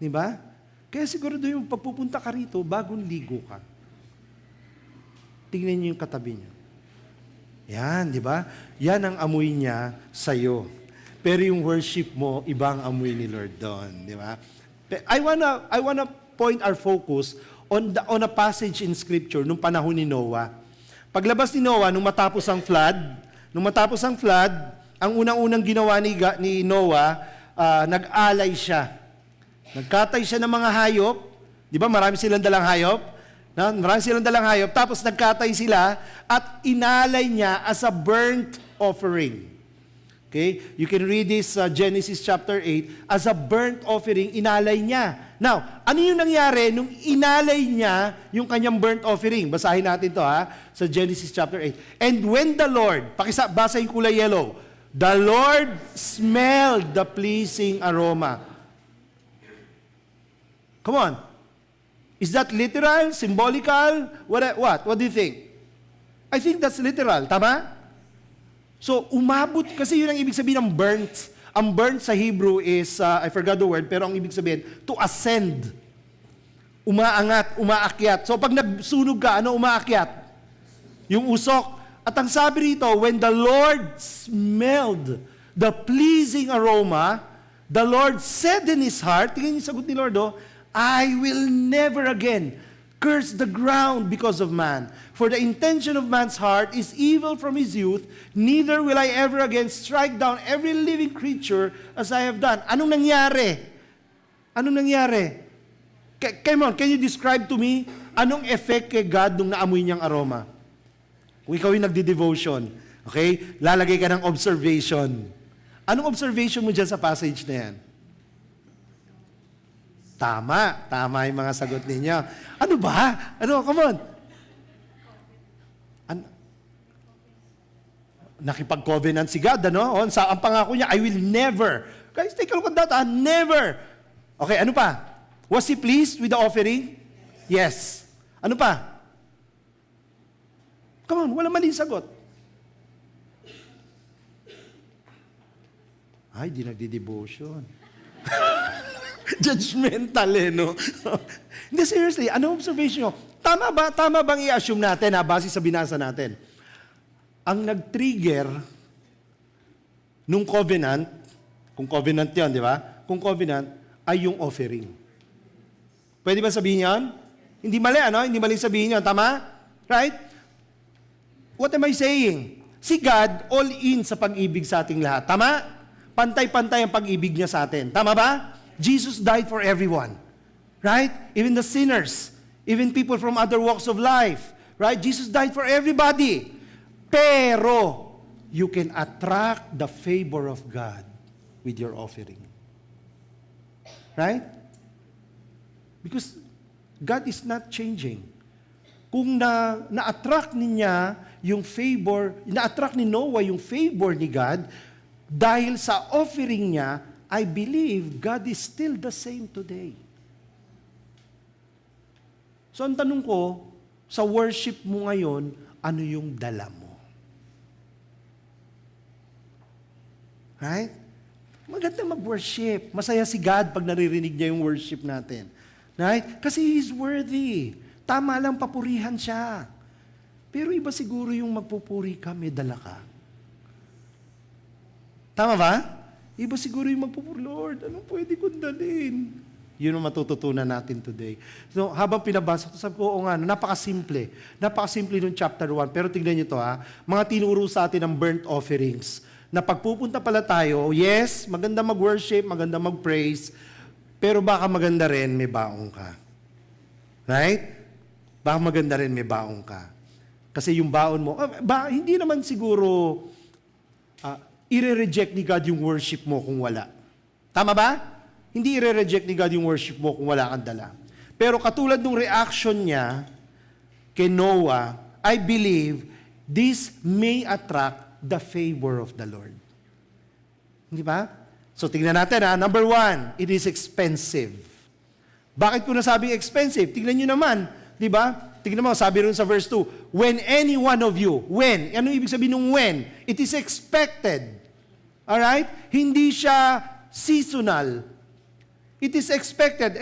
Di ba? Kaya siguro doon yung pagpupunta ka rito, bagong ligo ka. Tingnan niyo yung katabi niyo. Yan, di ba? Yan ang amoy niya sa'yo. Pero yung worship mo, ibang amoy ni Lord doon, di ba? I wanna point our focus on a passage in Scripture nung panahon ni Noah. Paglabas ni Noah, nung matapos ang flood, ang unang-unang ginawa ni Noah, nag-alay siya. Nagkatay siya ng mga hayop. Di ba? Marami silang dalang hayop. Tapos nagkatay sila at inalay niya as a burnt offering. Okay? You can read this Genesis chapter 8. As a burnt offering, inalay niya. Now, ano yung nangyari nung inalay niya yung kanyang burnt offering? Basahin natin to sa Genesis chapter 8. And when the Lord, basa yung kulay yellow, the Lord smelled the pleasing aroma. Come on. Is that literal? Symbolical? What? What do you think? I think that's literal. Tama? So, umabot, kasi yun ang ibig sabihin ng burnt. Ang burnt sa Hebrew is, I forgot the word, pero ang ibig sabihin, to ascend. umaangat, umaakyat. So pag nagsunog ka, ano umaakyat? Yung usok. At ang sabi rito, when the Lord smelled the pleasing aroma, the Lord said in His heart, tingnan yung sagot ni Lord, I will never again curse the ground because of man. For the intention of man's heart is evil from his youth, neither will I ever again strike down every living creature as I have done. Anong nangyari? Anong nangyari? Come on, can you describe to me anong effect kay God nung naamoy niyang aroma? Kung ikaw yung nagdi-devotion, okay? Lalagay ka ng observation. Anong observation mo dyan sa passage na yan? Tama yung mga sagot ninyo. Ano ba? Come on. Nakipag-covenant si God, ano? Ang pangako niya, I will never. Guys, take a look at that, never. Okay, ano pa? Was He pleased with the offering? Yes. Ano pa? Come on, wala maling sagot. Ay, di nagdi-devotion. Judgmental no? Hindi, seriously, ano observation nyo? Tama bang i-assume natin, base sa binasa natin? Ang nag-trigger nung covenant, kung covenant yan, di ba? Kung covenant, ay yung offering. Pwede ba sabihin yan? Hindi mali, Hindi mali sabihin yan, tama? Right? What am I saying? Si God, all in sa pag-ibig sa ating lahat. Tama? Pantay-pantay ang pag-ibig niya sa atin. Tama ba? Jesus died for everyone. Right? Even the sinners. Even people from other walks of life. Right? Jesus died for everybody. Pero, you can attract the favor of God with your offering. Right? Because God is not changing. Kung na-attract niya yung favor, na-attract ni Noah yung favor ni God, dahil sa offering niya, I believe God is still the same today. So ang tanong ko, sa worship mo ngayon, ano yung dala mo? Right? Maganda mag-worship. Masaya si God pag naririnig niya yung worship natin. Right? Kasi He's worthy. Tama lang papurihan siya. Pero iba siguro yung magpupuri ka, may dala ka. Tama ba? Iba siguro yung magpupuri, Lord, anong pwede kong dalhin? Yun ang matututunan natin today. So, habang pinabasa ko, sabi ko, oo nga, napakasimple. Napakasimple nung chapter 1. Pero tignan nyo to, mga tinuro sa atin ng burnt offerings. Na pagpupunta pala tayo, yes, maganda mag-worship, maganda mag-praise, pero baka maganda rin, may baong ka. Right? Baka maganda rin, may baong ka. Kasi yung baon mo, hindi naman siguro i-reject ni God yung worship mo kung wala. Tama ba? Hindi i-reject ni God yung worship mo kung wala kang dala. Pero katulad ng reaction niya kay Noah, I believe this may attract the favor of the Lord. Hindi ba? So tingnan natin Number 1, it is expensive. Bakit ko nasabing expensive? Tingnan nyo naman. Di ba? Tingnan mo, sabi rin sa verse 2, when any one of you, when? Ano ibig sabihin ng when? It is expected. Alright? Hindi siya seasonal. It is expected.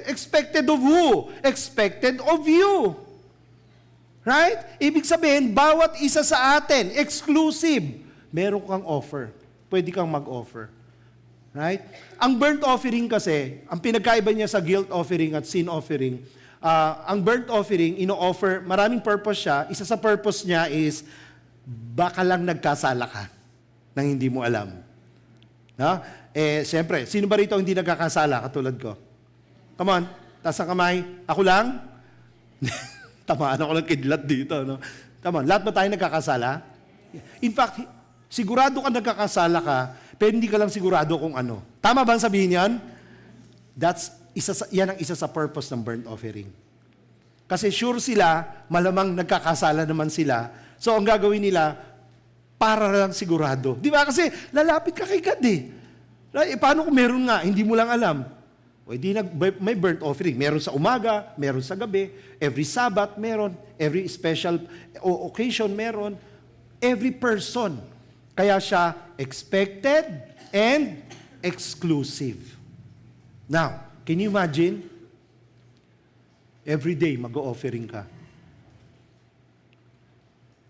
Expected of who? Expected of you. Right? Ibig sabihin, bawat isa sa atin, exclusive, meron kang offer. Pwede kang mag-offer. Right? Ang burnt offering kasi, ang pinagkaiba niya sa guilt offering at sin offering, ang burnt offering, ino-offer, maraming purpose siya. Isa sa purpose niya is, baka lang nagkasala ka nang hindi mo alam. No? Siyempre, sino ba rito hindi nagkakasala katulad ko? Come on, taas ang kamay. Ako lang? Tamaan ako ng kidlat dito. No? Come on, lahat ba tayo nagkakasala? In fact, sigurado ka nagkakasala ka, pero hindi ka lang sigurado kung ano. Tama ba ang sabihin yan? Yan ang isa sa purpose ng burnt offering. Kasi sure sila, malamang nagkakasala naman sila. So ang gagawin nila, para lang sigurado. Di ba? Kasi lalapit ka kay God paano kung meron nga, hindi mo lang alam? O hindi may burnt offering. Meron sa umaga, meron sa gabi, every Sabbath meron, every special occasion meron, every person. Kaya siya expected and exclusive. Now, can you imagine? Every day, mag-o-offering ka.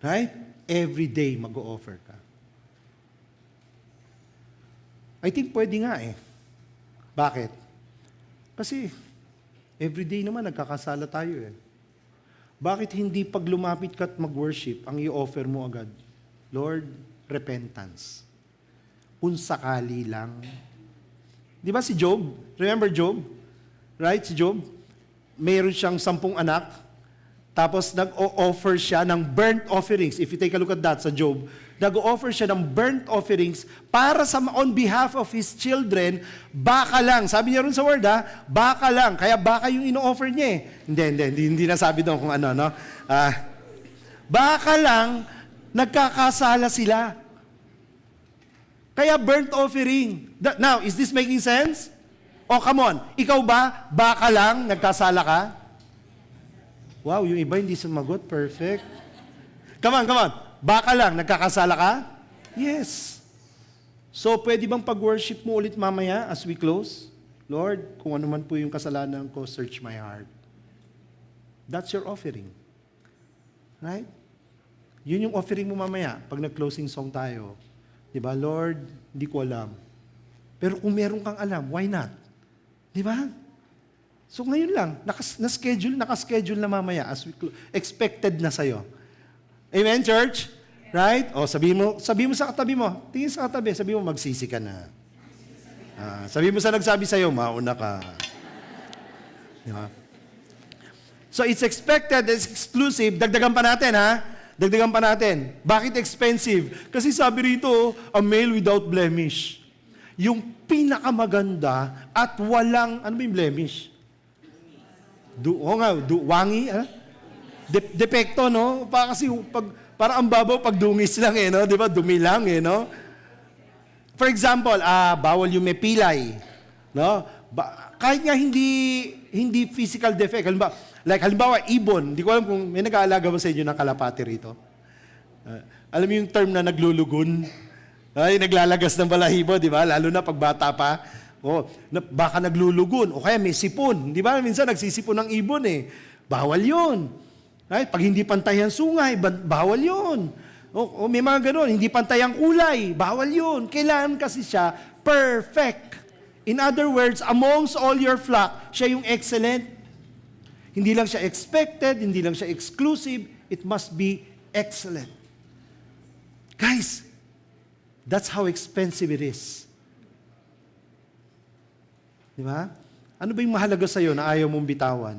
Right? Every day, mag-o-offer ka. I think pwede nga eh. Bakit? Kasi, everyday naman nagkakasala tayo eh. Bakit hindi pag lumapit ka at mag-worship, ang i-offer mo agad? Lord, repentance. Kung sakali lang. Di ba si Job? Remember Job? Right? Si Job? Mayroon siyang 10 anak, tapos nag-o-offer siya ng burnt offerings. If you take a look at that sa Job, nag-o-offer siya ng burnt offerings para on behalf of his children, baka lang. Sabi niya rin sa word baka lang. Kaya baka yung ino-offer niya eh. Hindi nasabi doon kung ano, no? Baka lang, nagkakasala sila. Kaya burnt offering. Now, is this making sense? Oh, come on. Ikaw ba, baka lang, nagkasala ka? Wow, yung iba hindi sumagot. Perfect. Come on. Baka lang, nagkakasala ka? Yes. So, pwede bang pag-worship mo ulit mamaya as we close? Lord, kung ano man po yung kasalanan ko, search my heart. That's your offering. Right? Yun yung offering mo mamaya pag nag-closing song tayo. Diba, Lord, hindi ko alam. Pero kung meron kang alam, why not? Diba? So ngayon lang, nakaschedule na mamaya as we expected na sa'yo. Amen, church? Right? O, sabi mo sa katabi mo, tingin sa katabi, sabi mo, magsisi ka na. Sabi mo sa nagsabi sa'yo, mauna ka. Diba? So it's expected, it's exclusive, dagdagan pa natin Dagdagan pa natin. Bakit expensive? Kasi sabi rito, a male without blemish. Yung pinakamaganda at walang, ano ba yung blemish? Wangi, depekto, no? Kasi para ang babaw pag dungis lang no? Di ba? Dumi lang no? For example, bawal yung may pilay, no? Kahit nga hindi physical defect. Halimbawa, ibon. Hindi ko alam kung may nag-aalaga ba sa inyo ng kalapati rito. Alam mo yung term na naglulugon? Ay, naglalagas ng balahibo, di ba? Lalo na pag bata pa. Baka naglulugon. O kaya may sipon. Di ba? Minsan nagsisipon ng ibon eh. Bawal yun. Right? Pag hindi pantay ang sungay, bawal yun. O may mga ganun. Hindi pantay ang kulay. Bawal yun. Kailangan kasi siya perfect. In other words, amongst all your flock, siya yung excellent. Hindi lang siya expected, hindi lang siya exclusive. It must be excellent. Guys, that's how expensive it is. Di ba? Ano ba yung mahalaga sa'yo na ayaw mong bitawan?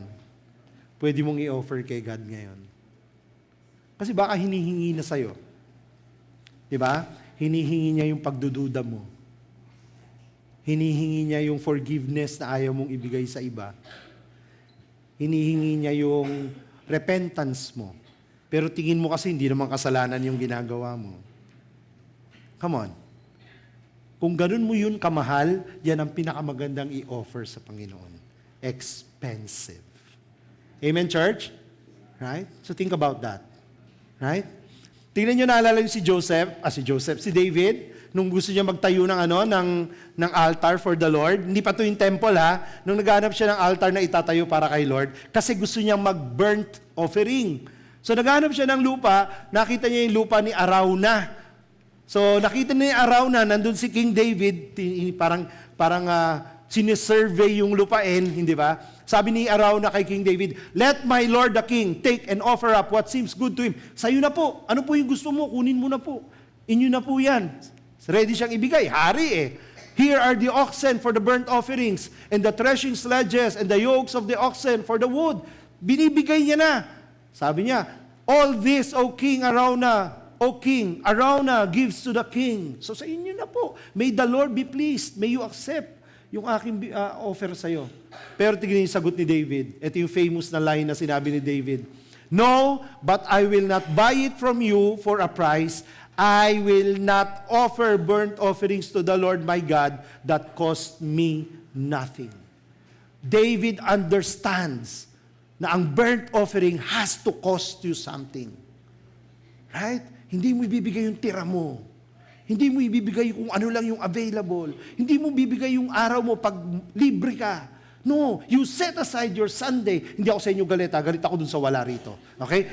Pwede mong i-offer kay God ngayon. Kasi baka hinihingi na sa'yo. Di ba? Hinihingi niya yung pagdududa mo. Hinihingi niya yung forgiveness na ayaw mong ibigay sa iba. Hinihingi niya yung repentance mo. Pero tingin mo kasi hindi naman kasalanan yung ginagawa mo. Come on. Kung ganun mo yun kamahal, yan ang pinakamagandang i-offer sa Panginoon. Expensive. Amen, church? Right? So think about that. Right? Tingnan nyo, naalala nyo si David, nung gusto niya magtayo ng altar for the Lord. Hindi pa to yung temple nung naghanap siya ng altar na itatayo para kay Lord, kasi gusto niya mag-burnt offering. So naghanap siya ng lupa, nakita niya yung lupa ni Arauna. So, nakita niya yung Arauna, nandun si King David, parang sinisurvey yung lupain, hindi ba? Sabi ni Arauna kay King David, "Let my Lord the King take and offer up what seems good to him." Sa'yo na po. Ano po yung gusto mo? Kunin mo na po. Inyo na po yan. Ready siyang ibigay. Hari eh. "Here are the oxen for the burnt offerings, and the threshing sledges, and the yokes of the oxen for the wood." Binibigay niya na. Sabi niya, "All this, O King Arauna, O King, Arauna gives to the King." So sa inyo na po. May the Lord be pleased. May you accept yung aking offer sa'yo. Pero tignan yung sagot ni David. Ito yung famous na line na sinabi ni David. "No, but I will not buy it from you for a price. I will not offer burnt offerings to the Lord my God that cost me nothing." David understands na ang burnt offering has to cost you something. Right? Hindi mo ibibigay yung tira mo. Hindi mo ibibigay kung ano lang yung available. Hindi mo bibigay yung araw mo pag libre ka. No, you set aside your Sunday. Hindi ako sa inyo galit, ha? Galit ako dun sa wala rito. Okay?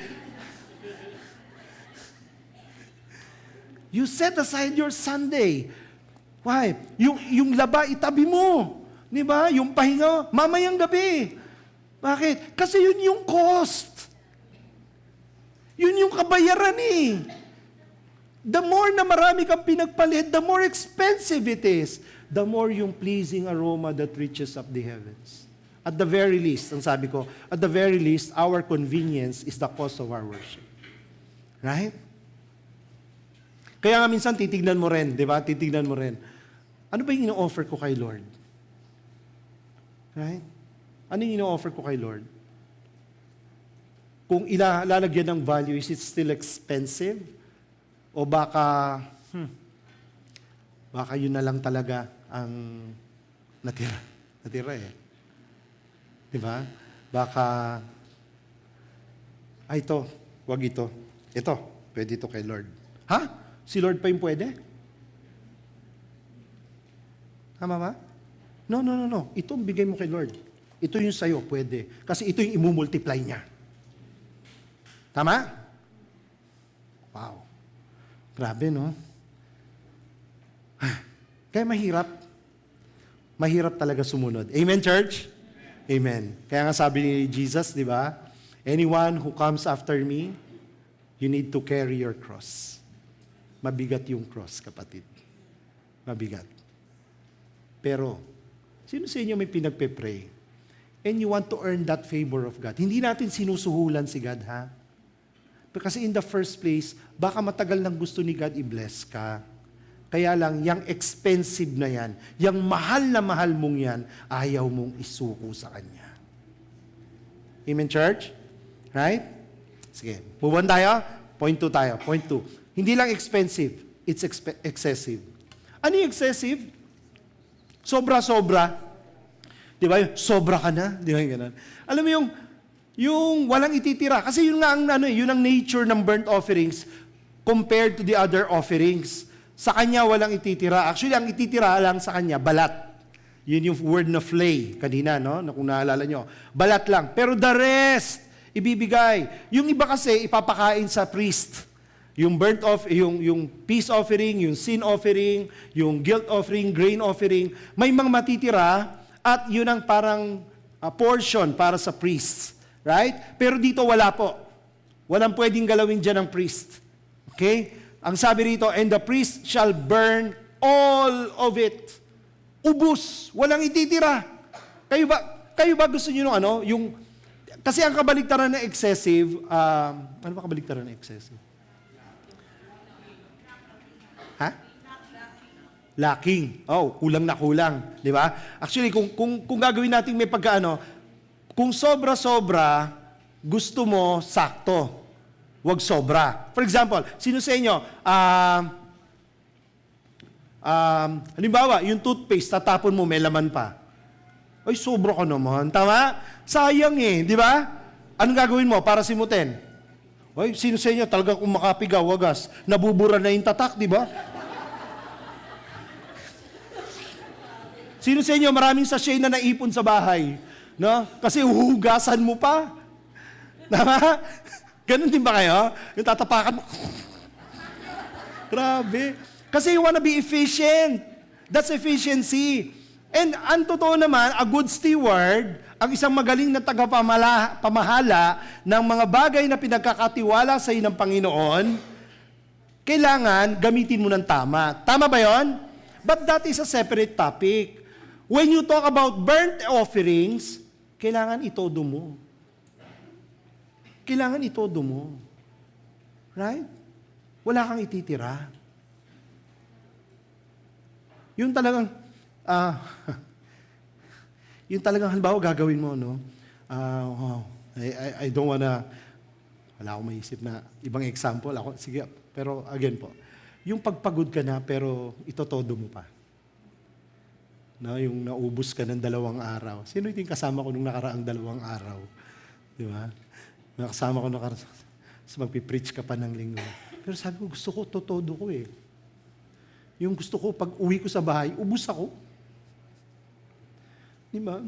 You set aside your Sunday. Why? Yung laba, itabi mo. Di ba? Yung pahinga, mamayang gabi. Bakit? Kasi yun yung cost. Yun yung kabayaran eh. The more na marami kang pinagpalit, the more expensive it is. The more yung pleasing aroma that reaches up the heavens. At the very least, ang sabi ko, at the very least, our convenience is the cost of our worship. Right? Kaya nga minsan titignan mo rin, di ba? Titignan mo rin. Ano ba yung ino-offer ko kay Lord? Right? Ano yung ino-offer ko kay Lord? Kung ilalagyan ng value, is it still expensive? O baka yun na lang talaga ang natira. Natira eh. Di ba? Baka, ito, wag ito. Ito, pwede ito kay Lord. Ha? Si Lord pa yung pwede? Tama ba? No. Ito bigay mo kay Lord. Ito yung sa'yo, pwede. Kasi ito yung imumultiply niya. Tama? Wow. Grabe, no? Kaya mahirap. Mahirap talaga sumunod. Amen, church? Amen. Kaya nga sabi ni Jesus, di ba? Anyone who comes after me, you need to carry your cross. Mabigat yung cross, kapatid. Mabigat. Pero, sino sa inyo may pinagpe-pray? And you want to earn that favor of God. Hindi natin sinusuhulan si God, ha? Kasi in the first place, baka matagal nang gusto ni God i-bless ka. Kaya lang, yung expensive na yan, yung mahal na mahal mong yan, ayaw mong isuko sa Kanya. Amen, church? Right? Sige, move on tayo. Point 2 tayo. Point 2. Hindi lang expensive, it's excessive. Ano yung excessive? Sobra-sobra. Di ba? Sobra ka na. Di ba yung ganun? Alam mo yung walang ititira. Kasi yun nga yun ang nature ng burnt offerings compared to the other offerings. Sa Kanya walang ititira. Actually, ang ititira lang sa Kanya, balat. Yun yung word na flay kanina, no? Kung naalala nyo. Balat lang. Pero the rest, ibibigay. Yung iba kasi, ipapakain sa priest. Yung burnt yung peace offering, yung sin offering, yung guilt offering, grain offering, may mga matitira at yun ang parang portion para sa priests. Right? Pero dito wala po. Walang pwedeng galawin dyan ng priest. Okay? Ang sabi rito, and the priest shall burn all of it. Ubus. Walang ititira. Kayo ba gusto nyo kasi ang kabaligtaran ng excessive, ano ba kabaligtaran ng excessive? Ha? Lacking. Oh, kulang na kulang. Di ba? Actually, kung gagawin natin may kung sobra-sobra, gusto mo, sakto. Huwag sobra. For example, sino sa inyo, halimbawa, yung toothpaste, tatapon mo, may laman pa. Ay, sobra ka naman. Tama? Sayang eh, di ba? Anong gagawin mo para simutin? Ay, sino sa inyo, talagang kung makapigaw, wagas, nabubura na yung tatak, di ba? Sino sa inyo, maraming sachet na naipon sa bahay? No? Kasi huhugasan mo pa. Tama? Ganun din ba kayo? Yung tatapakan mo. Grabe. Kasi you wanna be efficient. That's efficiency. And ang totoo naman, a good steward, ang isang magaling na tagapamahala ng mga bagay na pinagkakatiwala sa iyo ng Panginoon, kailangan gamitin mo ng tama. Tama ba yon? But that is a separate topic. When you talk about burnt offerings, kailangan itodo mo. Kailangan itodo mo. Right? Wala kang ititira. Yung talagang, halimbawa gagawin mo, no? I don't wanna, wala akong maisip na ibang example. Sige, pero again po, yung pagpagod ka na, pero itotodo mo pa. No, yung naubos ka ng 2 araw. Sino yung kasama ko nung nakaraang 2 araw? Di ba? Nakasama ko sa magpipreach ka pa ng linggo. Pero sabi ko, gusto ko, totodo ko eh. Yung gusto ko, pag uwi ko sa bahay, ubus ako. Di ba?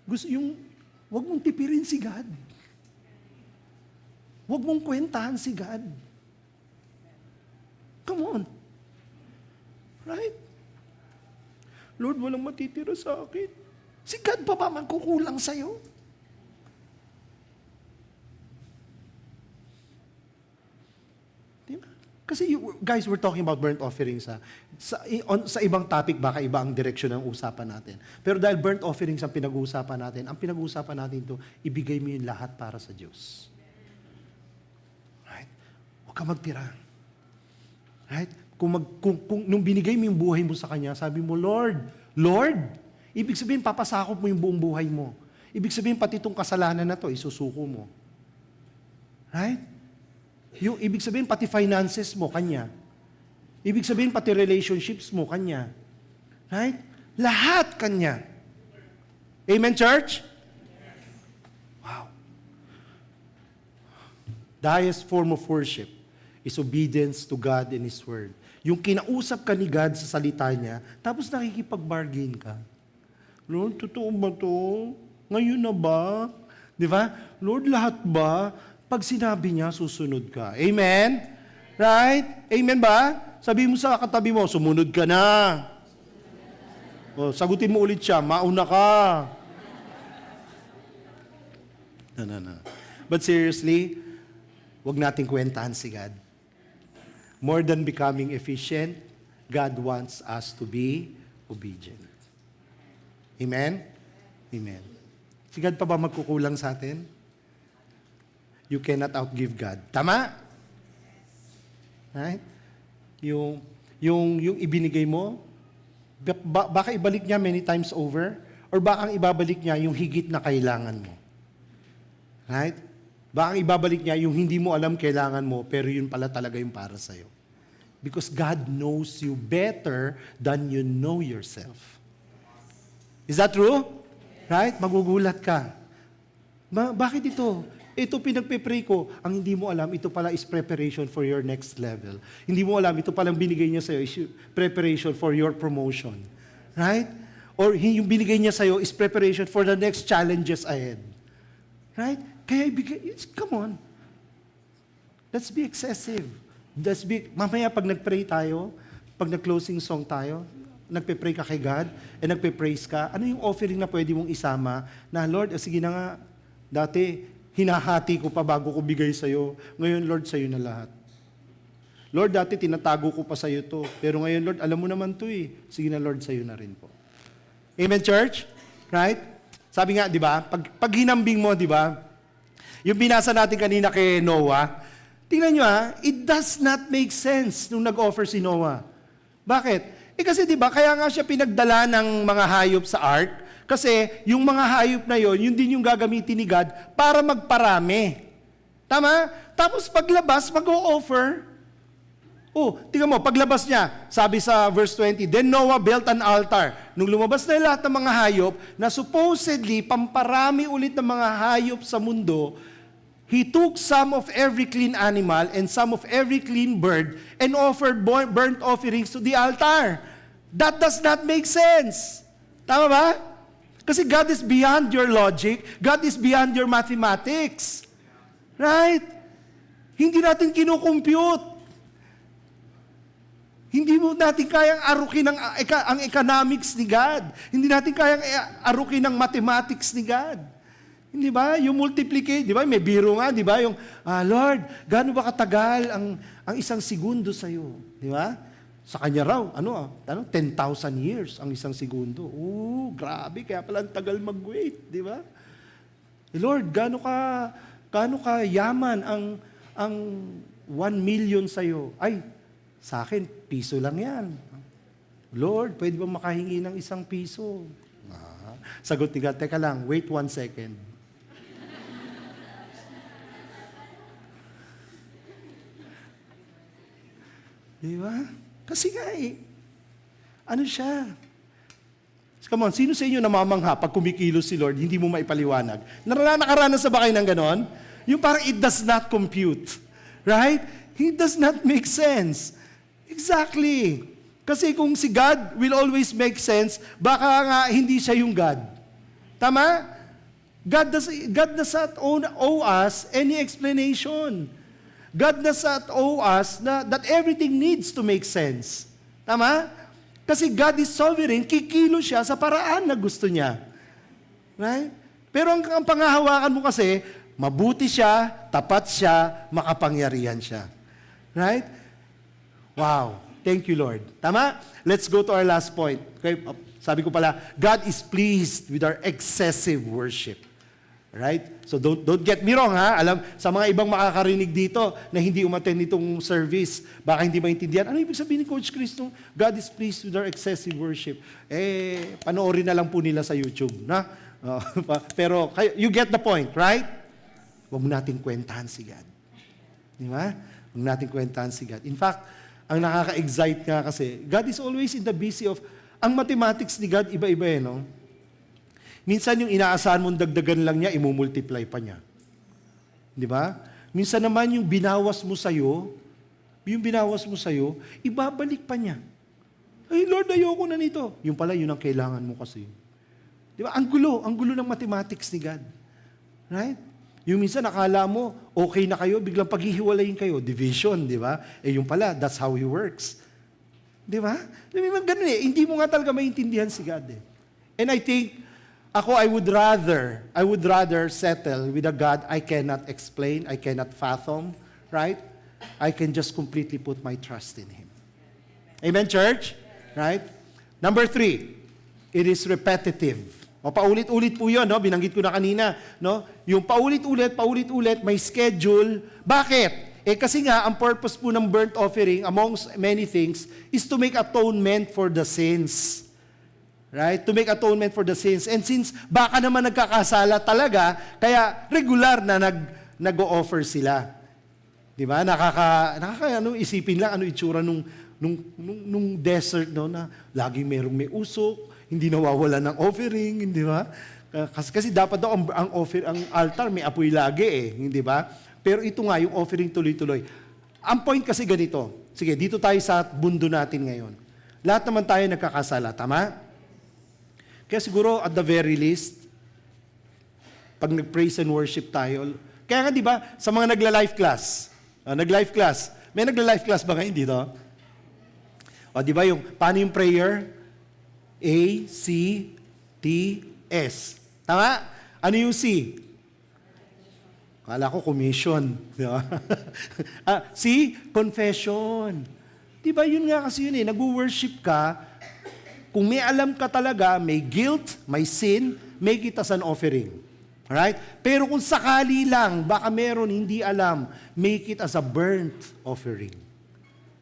wag mong tipirin si God. Wag mong kwentahan si God. Come on. Right? Lord, walang matitira sa akin. Si God pa ba magkukulang sa'yo? Diba? Kasi guys, we're talking about burnt offerings. Sa ibang topic, baka iba ang direksyon ng usapan natin. Pero dahil burnt offerings ang pinag-uusapan natin, ang pinag-uusapan natin ito, ibigay mo yung lahat para sa Diyos. Right? Huwag ka magtira. Right? Kung nung binigay mo yung buhay mo sa Kanya, sabi mo, Lord, ibig sabihin, papasakop mo yung buong buhay mo. Ibig sabihin, pati itong kasalanan na to, isusuko mo. Right? Yung ibig sabihin, pati finances mo, Kanya. Ibig sabihin, pati relationships mo, Kanya. Right? Lahat Kanya. Amen, church? Wow. The highest form of worship is obedience to God and His Word. Yung kinausap ka ni God sa salita niya, tapos nakikipag-bargain ka. Lord, totoo ba to? Ngayon na ba? Di ba? Lord, lahat ba? Pag sinabi niya, susunod ka. Amen? Right? Amen ba? Sabi mo sa katabi mo, sumunod ka na. O, sagutin mo ulit siya, mauna ka. No. But seriously, wag nating kwentahan si God. More than becoming efficient, God wants us to be obedient. Amen? Amen. Si God pa ba magkukulang sa atin? You cannot outgive God. Tama? Right? Yung ibinigay mo, baka ibalik niya many times over, or baka ang ibabalik niya yung higit na kailangan mo. Right? Baka ang ibabalik niya yung hindi mo alam kailangan mo, pero yun pala talaga yung para sa'yo. Because God knows you better than you know yourself. Is that true? Right? Magugulat ka. Bakit ito? Ito pinagpe-pray ko. Ang hindi mo alam, ito pala is preparation for your next level. Hindi mo alam, ito palang binigay niya sa'yo is preparation for your promotion. Right? Or yung binigay niya sa'yo is preparation for the next challenges ahead. Right? Kaya come on. Let's be excessive. Mamaya pag nag-pray tayo, pag nag-closing song tayo, nagpe-pray ka kay God, and nagpe-praise ka, ano yung offering na pwede mong isama na, Lord, sige na nga, dati, hinahati ko pa bago ko bigay sa'yo. Ngayon, Lord, sa'yo na lahat. Lord, dati tinatago ko pa sa'yo to. Pero ngayon, Lord, alam mo naman to eh. Sige na, Lord, sa'yo na rin po. Amen, church? Right? Sabi nga, di ba, pag hinambing mo, di ba, yung binasa natin kanina kay Noah, tingnan nyo it does not make sense nung nag-offer si Noah. Bakit? Kasi di ba, kaya nga siya pinagdala ng mga hayop sa ark, kasi yung mga hayop na yon, yun din yung gagamitin ni God para magparami. Tama? Tapos paglabas, mag-o-offer. Tingnan mo, paglabas niya, sabi sa verse 20, Then Noah built an altar. Nung lumabas na lahat ng mga hayop, na supposedly, pamparami ulit ng mga hayop sa mundo, he took some of every clean animal and some of every clean bird and offered burnt offerings to the altar. That does not make sense. Tama ba? Kasi God is beyond your logic. God is beyond your mathematics. Right? Hindi natin kinukompute. Hindi mo natin kayang arukin ang economics ni God. Hindi natin kayang arukin ang mathematics ni God. Hindi ba? Yung multiplicate, di ba? May biro nga, di ba? Yung, Lord, gaano ba katagal ang isang segundo sa'yo? Di ba? Sa kanya raw, 10,000 years ang isang segundo. Grabe, kaya pala ang tagal mag-wait, di ba? Lord, gaano ka yaman ang 1 million sa'yo? Ay, sa akin, piso lang yan. Lord, pwede ba makahingi ng 1 piso? Sagot ni God, teka lang, wait 1 second. Di ba? Kasi nga ano siya? Come on, sino sa inyo namamangha pag kumikilos si Lord, hindi mo maipaliwanag? Nakaranas na ba kayo ng ganon? Yung parang it does not compute. Right? It does not make sense. Exactly. Kasi kung si God will always make sense, baka nga hindi siya yung God. Tama? God does not owe us any explanation. God does not owe us that everything needs to make sense. Tama? Kasi God is sovereign, kikilo siya sa paraan na gusto niya. Right? Pero ang pangahawakan mo kasi, mabuti siya, tapat siya, makapangyarihan siya. Right? Wow. Thank you, Lord. Tama? Let's go to our last point. Okay? Sabi ko pala, God is pleased with our excessive worship. Right? So don't get me wrong, ha? Alam, sa mga ibang makakarinig dito na hindi umattend itong service, baka hindi maintindihan. Ano ibig sabihin ni Coach Chris nung God is pleased with our excessive worship? Panoorin na lang po nila sa YouTube, na? Pero you get the point, right? Huwag mo natin kwentahan si God. Di ba? Huwag natin kwentahan si God. In fact, ang nakaka-excite nga kasi, God is always in the busy of, ang mathematics ni God, iba-iba no? Minsan yung inaasahan mong dagdagan lang niya, imumultiply pa niya. Di ba? Minsan naman yung binawas mo sa'yo, ibabalik pa niya. Ay, Lord, ayoko na nito. Yung pala, yun ang kailangan mo kasi. Di ba? Ang gulo ng mathematics ni God. Right? Yung minsan nakala mo, okay na kayo, biglang paghihiwalayin kayo, division, di ba? Yung pala, that's how He works. Di ba? Ganun hindi mo nga talaga maintindihan si God And I think, I would rather settle with a God I cannot explain, I cannot fathom, right? I can just completely put my trust in Him. Amen, church? Right? Number 3, it is repetitive. Paulit-ulit po yun, no? Binanggit ko na kanina, no? Yung paulit-ulit, may schedule. Bakit? Kasi nga, ang purpose po ng burnt offering, amongst many things, is to make atonement for the sins. Right? To make atonement for the sins. And since baka naman nagkakasala talaga, kaya regular na nag-o-offer sila. Di ba? Isipin lang ano itsura nung desert, no, na laging may usok, hindi nawawala ng offering, di ba? Kasi dapat daw ang altar may apoy lagi hindi ba? Pero ito nga, yung offering tuloy-tuloy. Ang point kasi ganito. Sige, dito tayo sa mundo natin ngayon. Lahat naman tayo nagkakasala, tama? Kaya siguro, at the very least, pag nag-praise and worship tayo, kaya nga di ba, sa mga nagla-life class, may nagla-life class ba ngayon dito? O di ba paano yung prayer? A, C, T, S. Tama? Ano yung C? Kala ko commission. Di ba? C, confession. Di ba yun nga kasi yun nag-worship ka, kung may alam ka talaga, may guilt, may sin, make it as an offering. Alright? Pero kung sakali lang, baka meron hindi alam, make it as a burnt offering.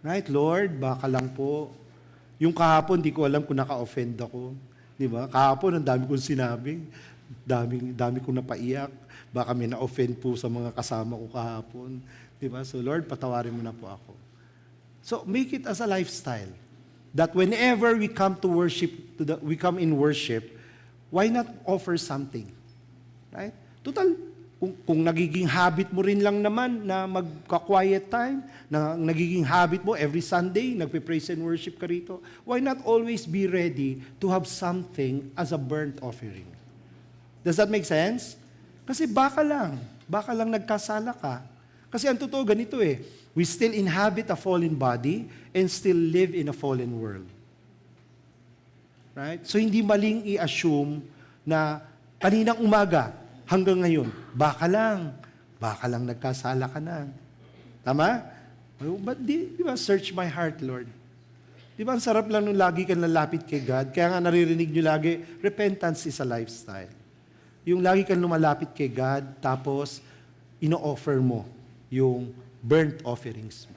Right? Lord, baka lang po. Yung kahapon, di ko alam kung naka-offend ako. Di ba? Kahapon, ang dami kong sinabi. Dami kong napaiyak. Baka may na-offend po sa mga kasama ko kahapon. Di ba? So Lord, patawarin mo na po ako. So make it as a lifestyle. That whenever we come to worship, we come in worship, why not offer something? Right? Total, kung nagiging habit mo rin lang naman na magka-quiet time, na nagiging habit mo every Sunday, nagpe-praise and worship ka rito, why not always be ready to have something as a burnt offering? Does that make sense? Kasi baka lang nagkasala ka. Kasi ang totoo ganito we still inhabit a fallen body and still live in a fallen world. Right? So hindi maling i-assume na kaninang umaga hanggang ngayon, baka lang nagkasala ka na. Tama? But di ba, search my heart, Lord. Di ba, ang sarap lang nung lagi ka lalapit kay God. Kaya nga naririnig nyo lagi, repentance is a lifestyle. Yung lagi kang lumalapit kay God, tapos ino-offer mo yung burnt offerings.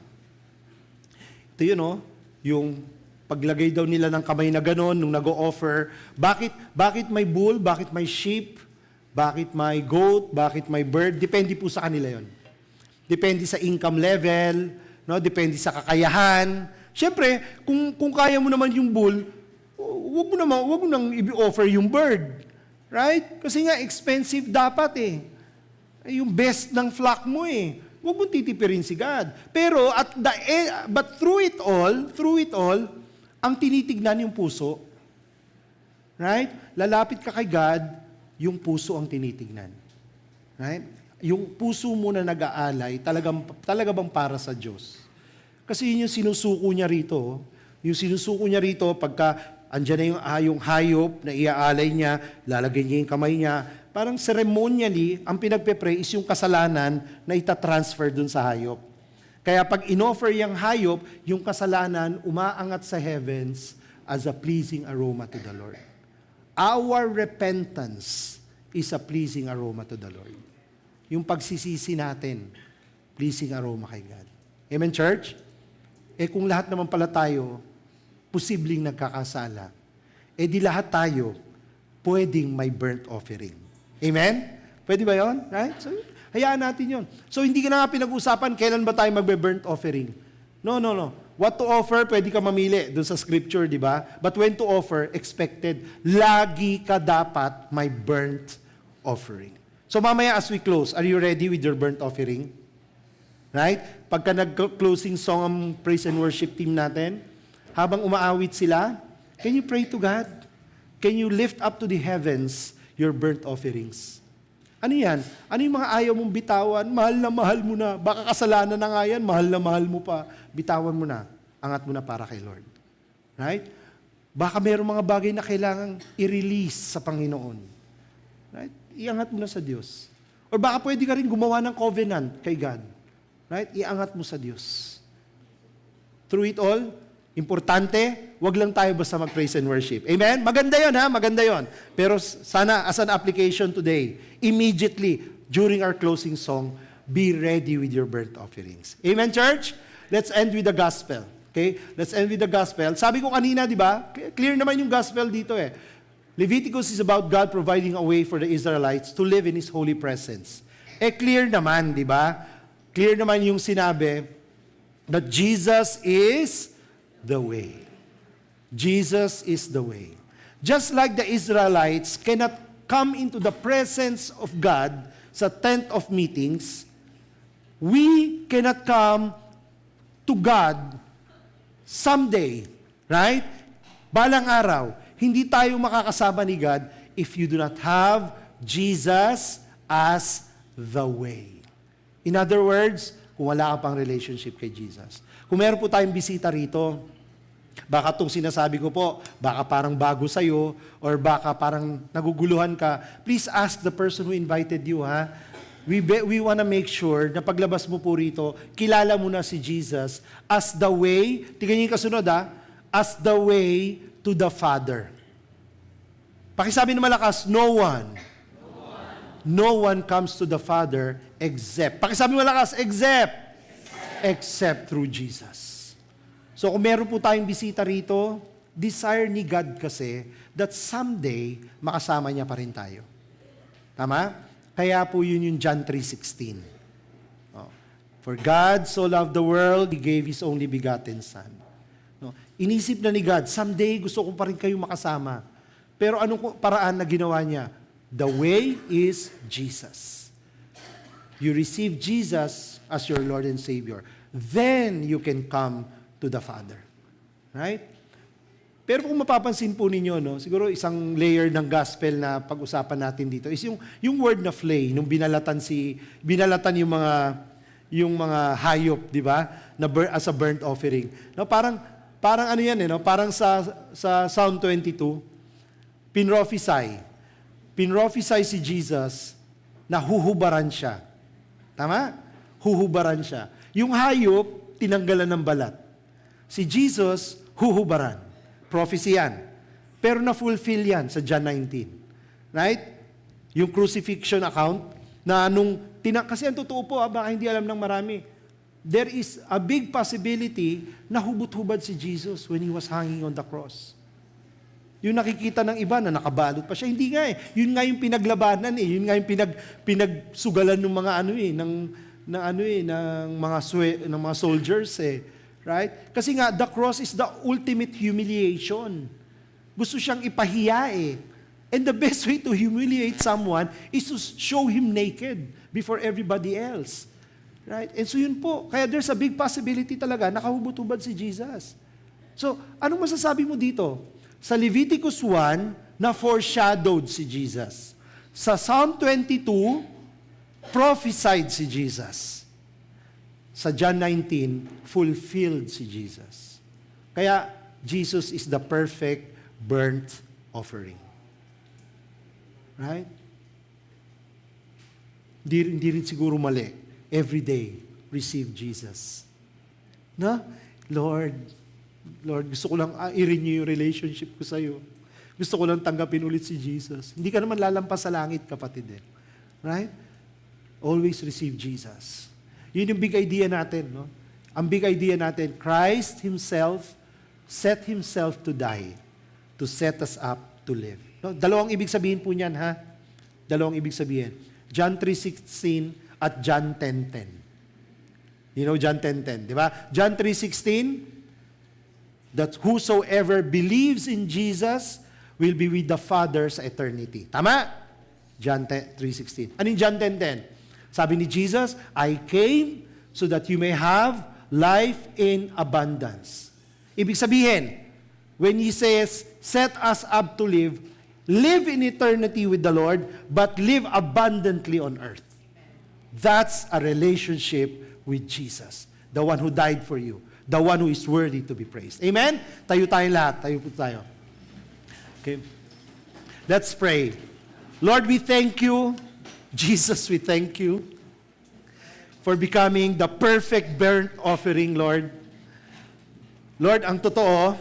Ito yun, yung paglagay daw nila ng kamay na gano'n nung nag-o-offer. Bakit may bull? Bakit may sheep? Bakit may goat? Bakit may bird? Depende po sa kanila yon. Depende sa income level, no? Depende sa kakayahan. Siyempre, kung kaya mo naman yung bull, wag mo nang i-offer yung bird. Right? Kasi nga, expensive dapat Yung best ng flock mo Huwag mong titipirin si God. Pero but through it all, ang tinitignan yung puso. Right? Lalapit ka kay God, yung puso ang tinitignan. Right? Yung puso mo na nag-aalay, talaga bang para sa Diyos? Kasi yun yung sinusuko niya rito. Yung sinusuko niya rito, pagka andyan na yung hayop na iaalay niya, lalagay niya yung kamay niya, parang ceremonially, ang pinagpe-pray is yung kasalanan na itatransfer dun sa hayop. Kaya pag in-offer yung hayop, yung kasalanan umaangat sa heavens as a pleasing aroma to the Lord. Our repentance is a pleasing aroma to the Lord. Yung pagsisisi natin, pleasing aroma kay God. Amen, church? Kung lahat naman pala tayo, posibleng nagkakasala, di lahat tayo pwedeng may burnt offering. Amen? Pwede ba yun? Right? So, hayaan natin yun. So, hindi ka na nga pinag-usapan kailan ba tayo magbe-burnt offering. No. What to offer, pwede ka mamili doon sa scripture, di ba? But when to offer, expected. Lagi ka dapat may burnt offering. So mamaya as we close, are you ready with your burnt offering? Right? Pagka nag-closing song ang praise and worship team natin, habang umaawit sila, can you pray to God? Can you lift up to the heavens your burnt offerings? Ano yan? Ano yung mga ayaw mong bitawan? Mahal na mahal mo na. Baka kasalanan na nga yan, mahal na mahal mo pa. Bitawan mo na. Angat mo na para kay Lord. Right? Baka mayroong mga bagay na kailangang i-release sa Panginoon. Right? Iangat mo na sa Diyos. Or baka pwede ka rin gumawa ng covenant kay God. Right? Iangat mo sa Diyos. Through it all, importante, wag lang tayo basta mag-praise and worship. Amen? Maganda yon ha? Maganda yon. Pero sana as an application today, immediately, during our closing song, be ready with your burnt offerings. Amen, church? Let's end with the gospel. Okay? Let's end with the gospel. Sabi ko kanina, di ba? Clear naman yung gospel dito eh. Leviticus is about God providing a way for the Israelites to live in His holy presence. Clear naman, di ba? Clear naman yung sinabi that Jesus is the way. Jesus is the way. Just like the Israelites cannot come into the presence of God sa tent of meetings, we cannot come to God someday, right? Balang araw, hindi tayo makakasama ni God if you do not have Jesus as the way. In other words, kung wala ka pang relationship kay Jesus. Kung meron po tayong bisita rito, baka itong sinasabi ko po, baka parang bago sa'yo, or baka parang naguguluhan ka, please ask the person who invited you, ha? We want to make sure na paglabas mo po rito, kilala mo na si Jesus as the way, tingnan niyo yung kasunod, ha? As the way to the Father. Pakisabi na malakas, no one comes to the Father except. Pakisabi malakas, except through Jesus. So kung meron po tayong bisita rito, desire ni God kasi that someday makasama niya pa rin tayo. Tama? Kaya po yun yung John 3:16. Oh. For God so loved the world, He gave His only begotten Son. No? Inisip na ni God, someday gusto ko pa rin kayong makasama. Pero anong paraan na ginawa niya? The way is Jesus. You receive Jesus as your Lord and Savior. Then you can come to the Father. Right? Pero kung mapapansin po ninyo, no, siguro isang layer ng gospel na pag-usapan natin dito is yung word na flay, nung binalatan yung mga hayop, di ba? As a burnt offering. No, parang ano yan no? Parang sa Psalm 22, pinrophesy si Jesus na huhubaran siya. Tama? Huhubaran siya. Yung hayop, tinanggalan ng balat. Si Jesus, huhubaran. Prophecy yan. Pero na-fulfill yan sa John 19. Right? Yung crucifixion account, na kasi ang totoo po, baka hindi alam ng marami, there is a big possibility na hubot-hubad si Jesus when He was hanging on the cross. Yung nakikita ng iba na nakabalot pa siya, hindi nga eh. Yun nga yung pinaglabanan eh. Yun nga yung pinagsugalan ng mga ng mga soldiers eh. Right? Kasi nga, the cross is the ultimate humiliation. Gusto siyang ipahiya eh. And the best way to humiliate someone is to show him naked before everybody else. Right? And so yun po. Kaya there's a big possibility talaga, nakahubot-hubad si Jesus. So, anong masasabi mo dito? Sa Leviticus 1, na foreshadowed si Jesus. Sa Psalm 22, prophesied si Jesus. Sa John 19, fulfilled si Jesus. Kaya, Jesus is the perfect burnt offering. Right? Hindi rin siguro mali. Every day, receive Jesus. Na? Lord, gusto ko lang i-renew yung relationship ko sa'yo. Gusto ko lang tanggapin ulit si Jesus. Hindi ka naman lalampas sa langit, kapatid. Right? Always receive Jesus. Yun yung big idea natin. No? Ang big idea natin, Christ Himself set Himself to die to set us up to live. No? Dalawang ibig sabihin po niyan, ha? Dalawang ibig sabihin. John 3:16 at John 10:10. You know John 10:10, di ba? John 3:16, that whosoever believes in Jesus will be with the Father sa eternity. Tama? John 3:16. Ano yung John 10:10? Sabi ni Jesus, I came so that you may have life in abundance. Ibig sabihin, when He says, set us up to live in eternity with the Lord, but live abundantly on earth. That's a relationship with Jesus, the one who died for you, the one who is worthy to be praised. Amen? Tayo tayong lahat. Tayo po tayo. Okay. Let's pray. Lord, we thank you. Jesus, we thank you for becoming the perfect burnt offering, Lord. Lord, ang totoo,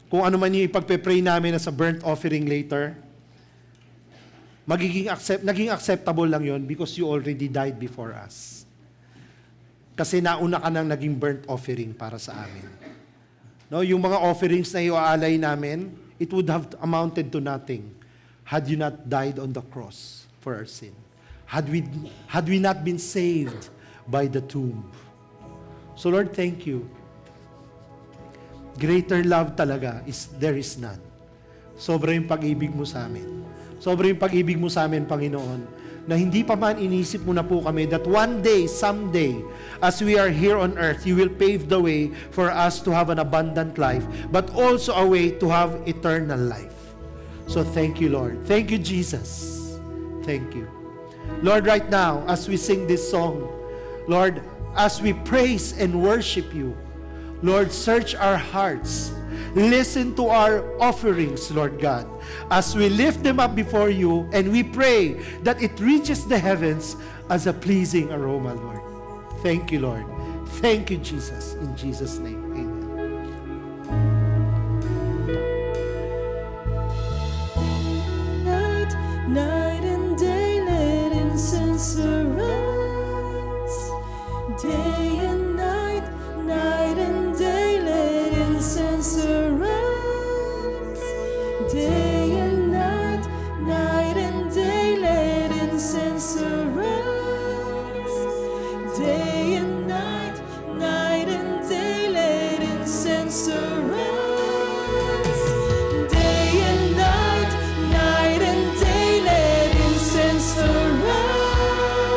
kung ano man yung ipagpe-pray namin as a burnt offering later, naging acceptable lang yon because you already died before us. Kasi nauna ka nang naging burnt offering para sa amin. No, yung mga offerings na iaalay namin, it would have amounted to nothing had you not died on the cross for our sin. Had we not been saved by the tomb. So Lord, thank you. Greater love talaga there is none. Sobra yung pag-ibig mo sa amin. Sobra yung pag-ibig mo sa amin, Panginoon, na hindi pa man inisip mo na po kami that one day, someday, as we are here on earth, you will pave the way for us to have an abundant life, but also a way to have eternal life. So thank you, Lord. Thank you, Jesus. Thank you. Lord, right now, as we sing this song, Lord, as we praise and worship you, Lord, search our hearts. Listen to our offerings, Lord God, as we lift them up before you, and we pray that it reaches the heavens as a pleasing aroma, Lord. Thank you, Lord. Thank you, Jesus. In Jesus' name, amen.
Night and day, let incense arise. Day and night and day, let incense arise. Day and night and day, let incense arise. Day and night and day, let incense arise. Day and night and day, let incense arise.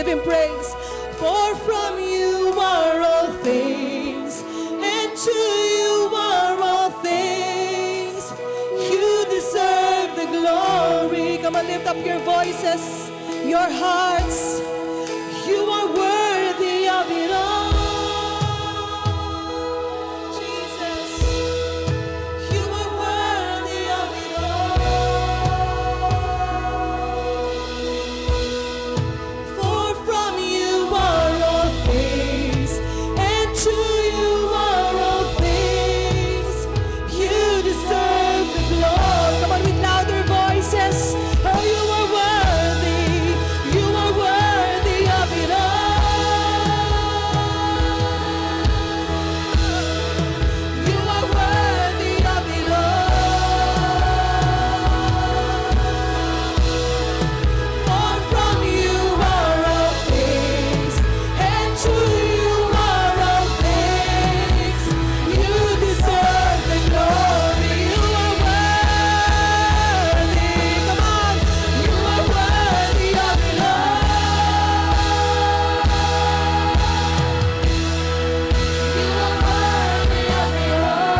give Him praise. For from you are all things, and to you are all things. You deserve the glory. Come on, lift up your voices, your hearts. You are worthy of it all. Jesus, you are worthy of it all. For from you are all things, and to you are all things. You deserve the glory. Come on, with louder voices. Oh, you are worthy. You are worthy of it all. You are worthy of it all. For from you are all things, and to you are all things. You deserve the glory. You are worthy. Come on, you are worthy of it all. You are worthy of it all.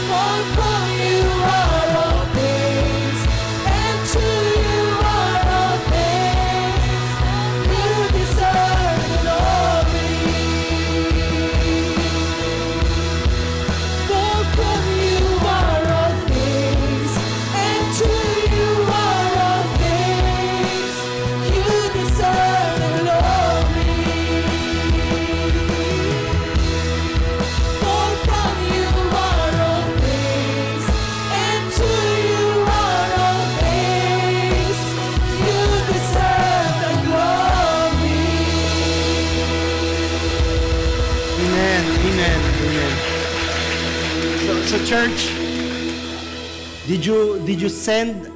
For from you are all things, and to you are all things. You deserve the glory. For from you are all things, and to you are all things. You deserve the glory. For from you are all things, and to you are all things. You deserve the glory.
Amen. Amen. Amen. So church, did you send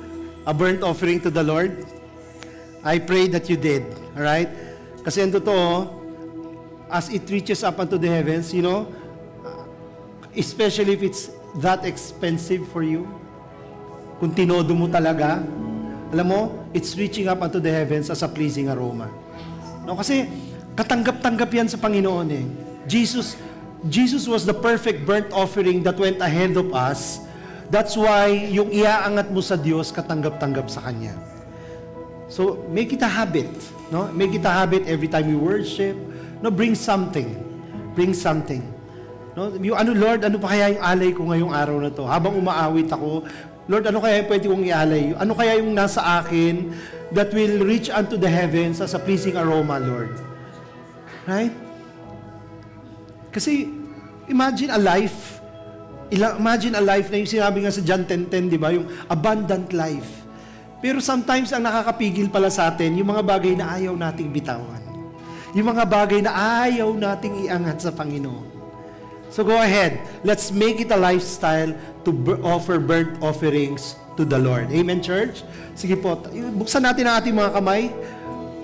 a burnt offering to the Lord? I pray that you did. All right? Kasi ang totoo, as it reaches up unto the heavens, you know, especially if it's that expensive for you, kung tinodo mo talaga, alam mo, it's reaching up unto the heavens as a pleasing aroma. No, kasi katanggap-tanggap yan sa Panginoon eh. Jesus was the perfect burnt offering that went ahead of us. That's why yung iaangat mo sa Diyos, katanggap-tanggap sa Kanya. So, make it a habit. No? Make it a habit every time you worship. No, bring something. Bring something. No? Yung Lord, ano pa kaya yung alay ko ngayong araw na to? Habang umaawit ako, Lord, ano kaya yung pwede kong ialay? Ano kaya yung nasa akin that will reach unto the heavens as a pleasing aroma, Lord? Right? Kasi, imagine a life na yung sinabi nga sa John 10:10, di ba? Yung abundant life. Pero sometimes, ang nakakapigil pala sa atin, yung mga bagay na ayaw nating bitawan. Yung mga bagay na ayaw nating iangat sa Panginoon. So go ahead. Let's make it a lifestyle to offer burnt offerings to the Lord. Amen, church? Sige po, buksan natin ang ating mga kamay.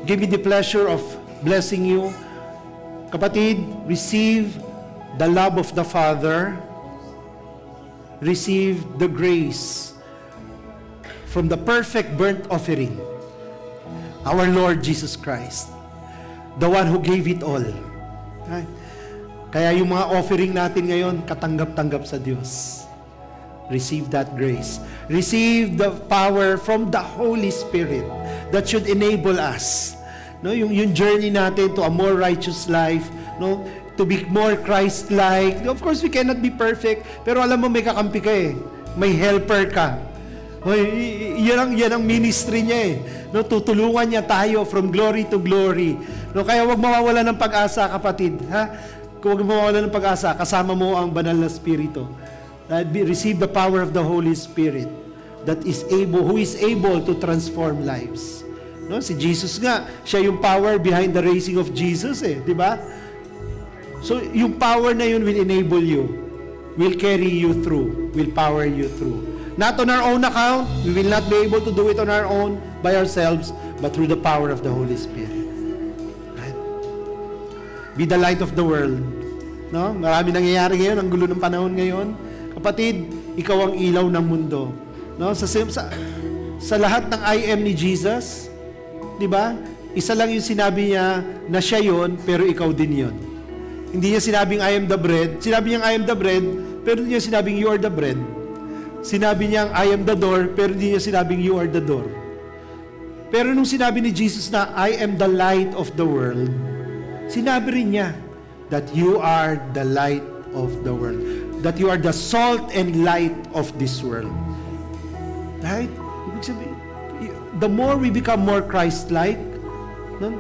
Give me the pleasure of blessing you. Kapatid, receive the love of the Father. Receive the grace from the perfect burnt offering, our Lord Jesus Christ, the one who gave it all. Right? Kaya yung mga offering natin ngayon, katanggap-tanggap sa Diyos. Receive that grace. Receive the power from the Holy Spirit that should enable us. No, yung journey natin to a more righteous life, no, to be more Christ-like. Of course, we cannot be perfect, pero alam mo, may kakampi ka eh. May helper ka. Yan ang ministry niya eh. No, tutulungan niya tayo from glory to glory. No, kaya wag mawawala ng pag-asa, kapatid. Ha? Huwag mawawala ng pag-asa. Kasama mo ang banal na Espiritu. Receive the power of the Holy Spirit who is able to transform lives. No, si Jesus nga, siya yung power behind the raising of Jesus eh, di ba? So, yung power na yun will enable you, will carry you through, will power you through. Not on our own account, we will not be able to do it on our own, by ourselves, but through the power of the Holy Spirit. Right? Be the light of the world. No? Marami nangyayari ngayon, ang gulo ng panahon ngayon. Kapatid, ikaw ang ilaw ng mundo. No? sa lahat ng I am ni Jesus, di ba? Isa lang yung sinabi niya na siya yon, pero ikaw din yon. Hindi niya sinabing I am the bread. Sinabi niya I am the bread, pero hindi niya sinabing you are the bread. Sinabi niya I am the door, pero hindi niya sinabing you are the door. Pero nung sinabi ni Jesus na I am the light of the world, sinabi rin niya that you are the light of the world. That you are the salt and light of this world. Right? Ibig sabihin, the more we become more Christ-like,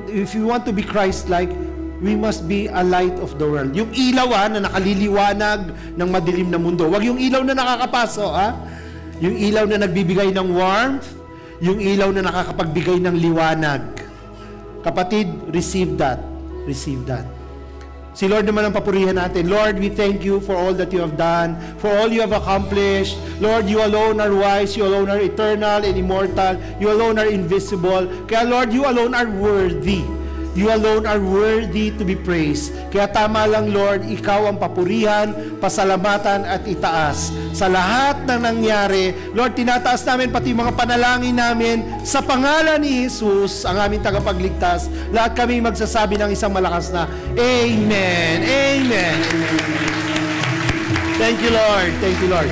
if you want to be Christ-like, we must be a light of the world. Yung ilaw na nakaliliwanag ng madilim na mundo. Huwag yung ilaw na nakakapaso, Yung ilaw na nagbibigay ng warmth, yung ilaw na nakakapagbigay ng liwanag. Kapatid, receive that. Receive that. Si Lord naman ang papurihan natin. Lord, we thank you for all that you have done, for all you have accomplished. Lord, you alone are wise, you alone are eternal and immortal, you alone are invisible. Kaya Lord, you alone are worthy. You alone are worthy to be praised. Kaya tama lang, Lord, ikaw ang papurihan, pasalamatan at itaas. Sa lahat ng nangyari, Lord, tinataas namin pati mga panalangin namin sa pangalan ni Jesus, ang aming tagapagligtas. Lahat kami magsasabi ng isang malakas na Amen. Amen. Thank you, Lord. Thank you, Lord.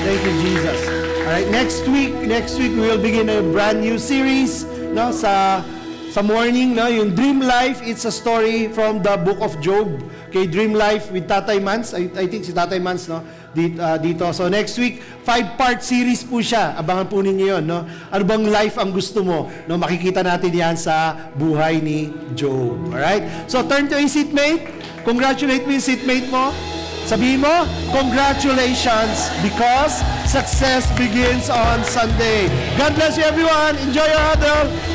Thank you, Jesus. Alright, next week we will begin a brand new series, no, sa morning, no, yung Dream Life, it's a story from the book of Job. Okay, Dream Life with Tatay Mans. I think si Tatay Mans, no, dito. So next week, 5-part series po siya. Abangan po ninyo yun, no. Ano bang life ang gusto mo? No, makikita natin yan sa buhay ni Job. Alright? So turn to yung seatmate. Congratulate mo yung seatmate mo. Sabihin mo, congratulations because success begins on Sunday. God bless you everyone. Enjoy your huddle.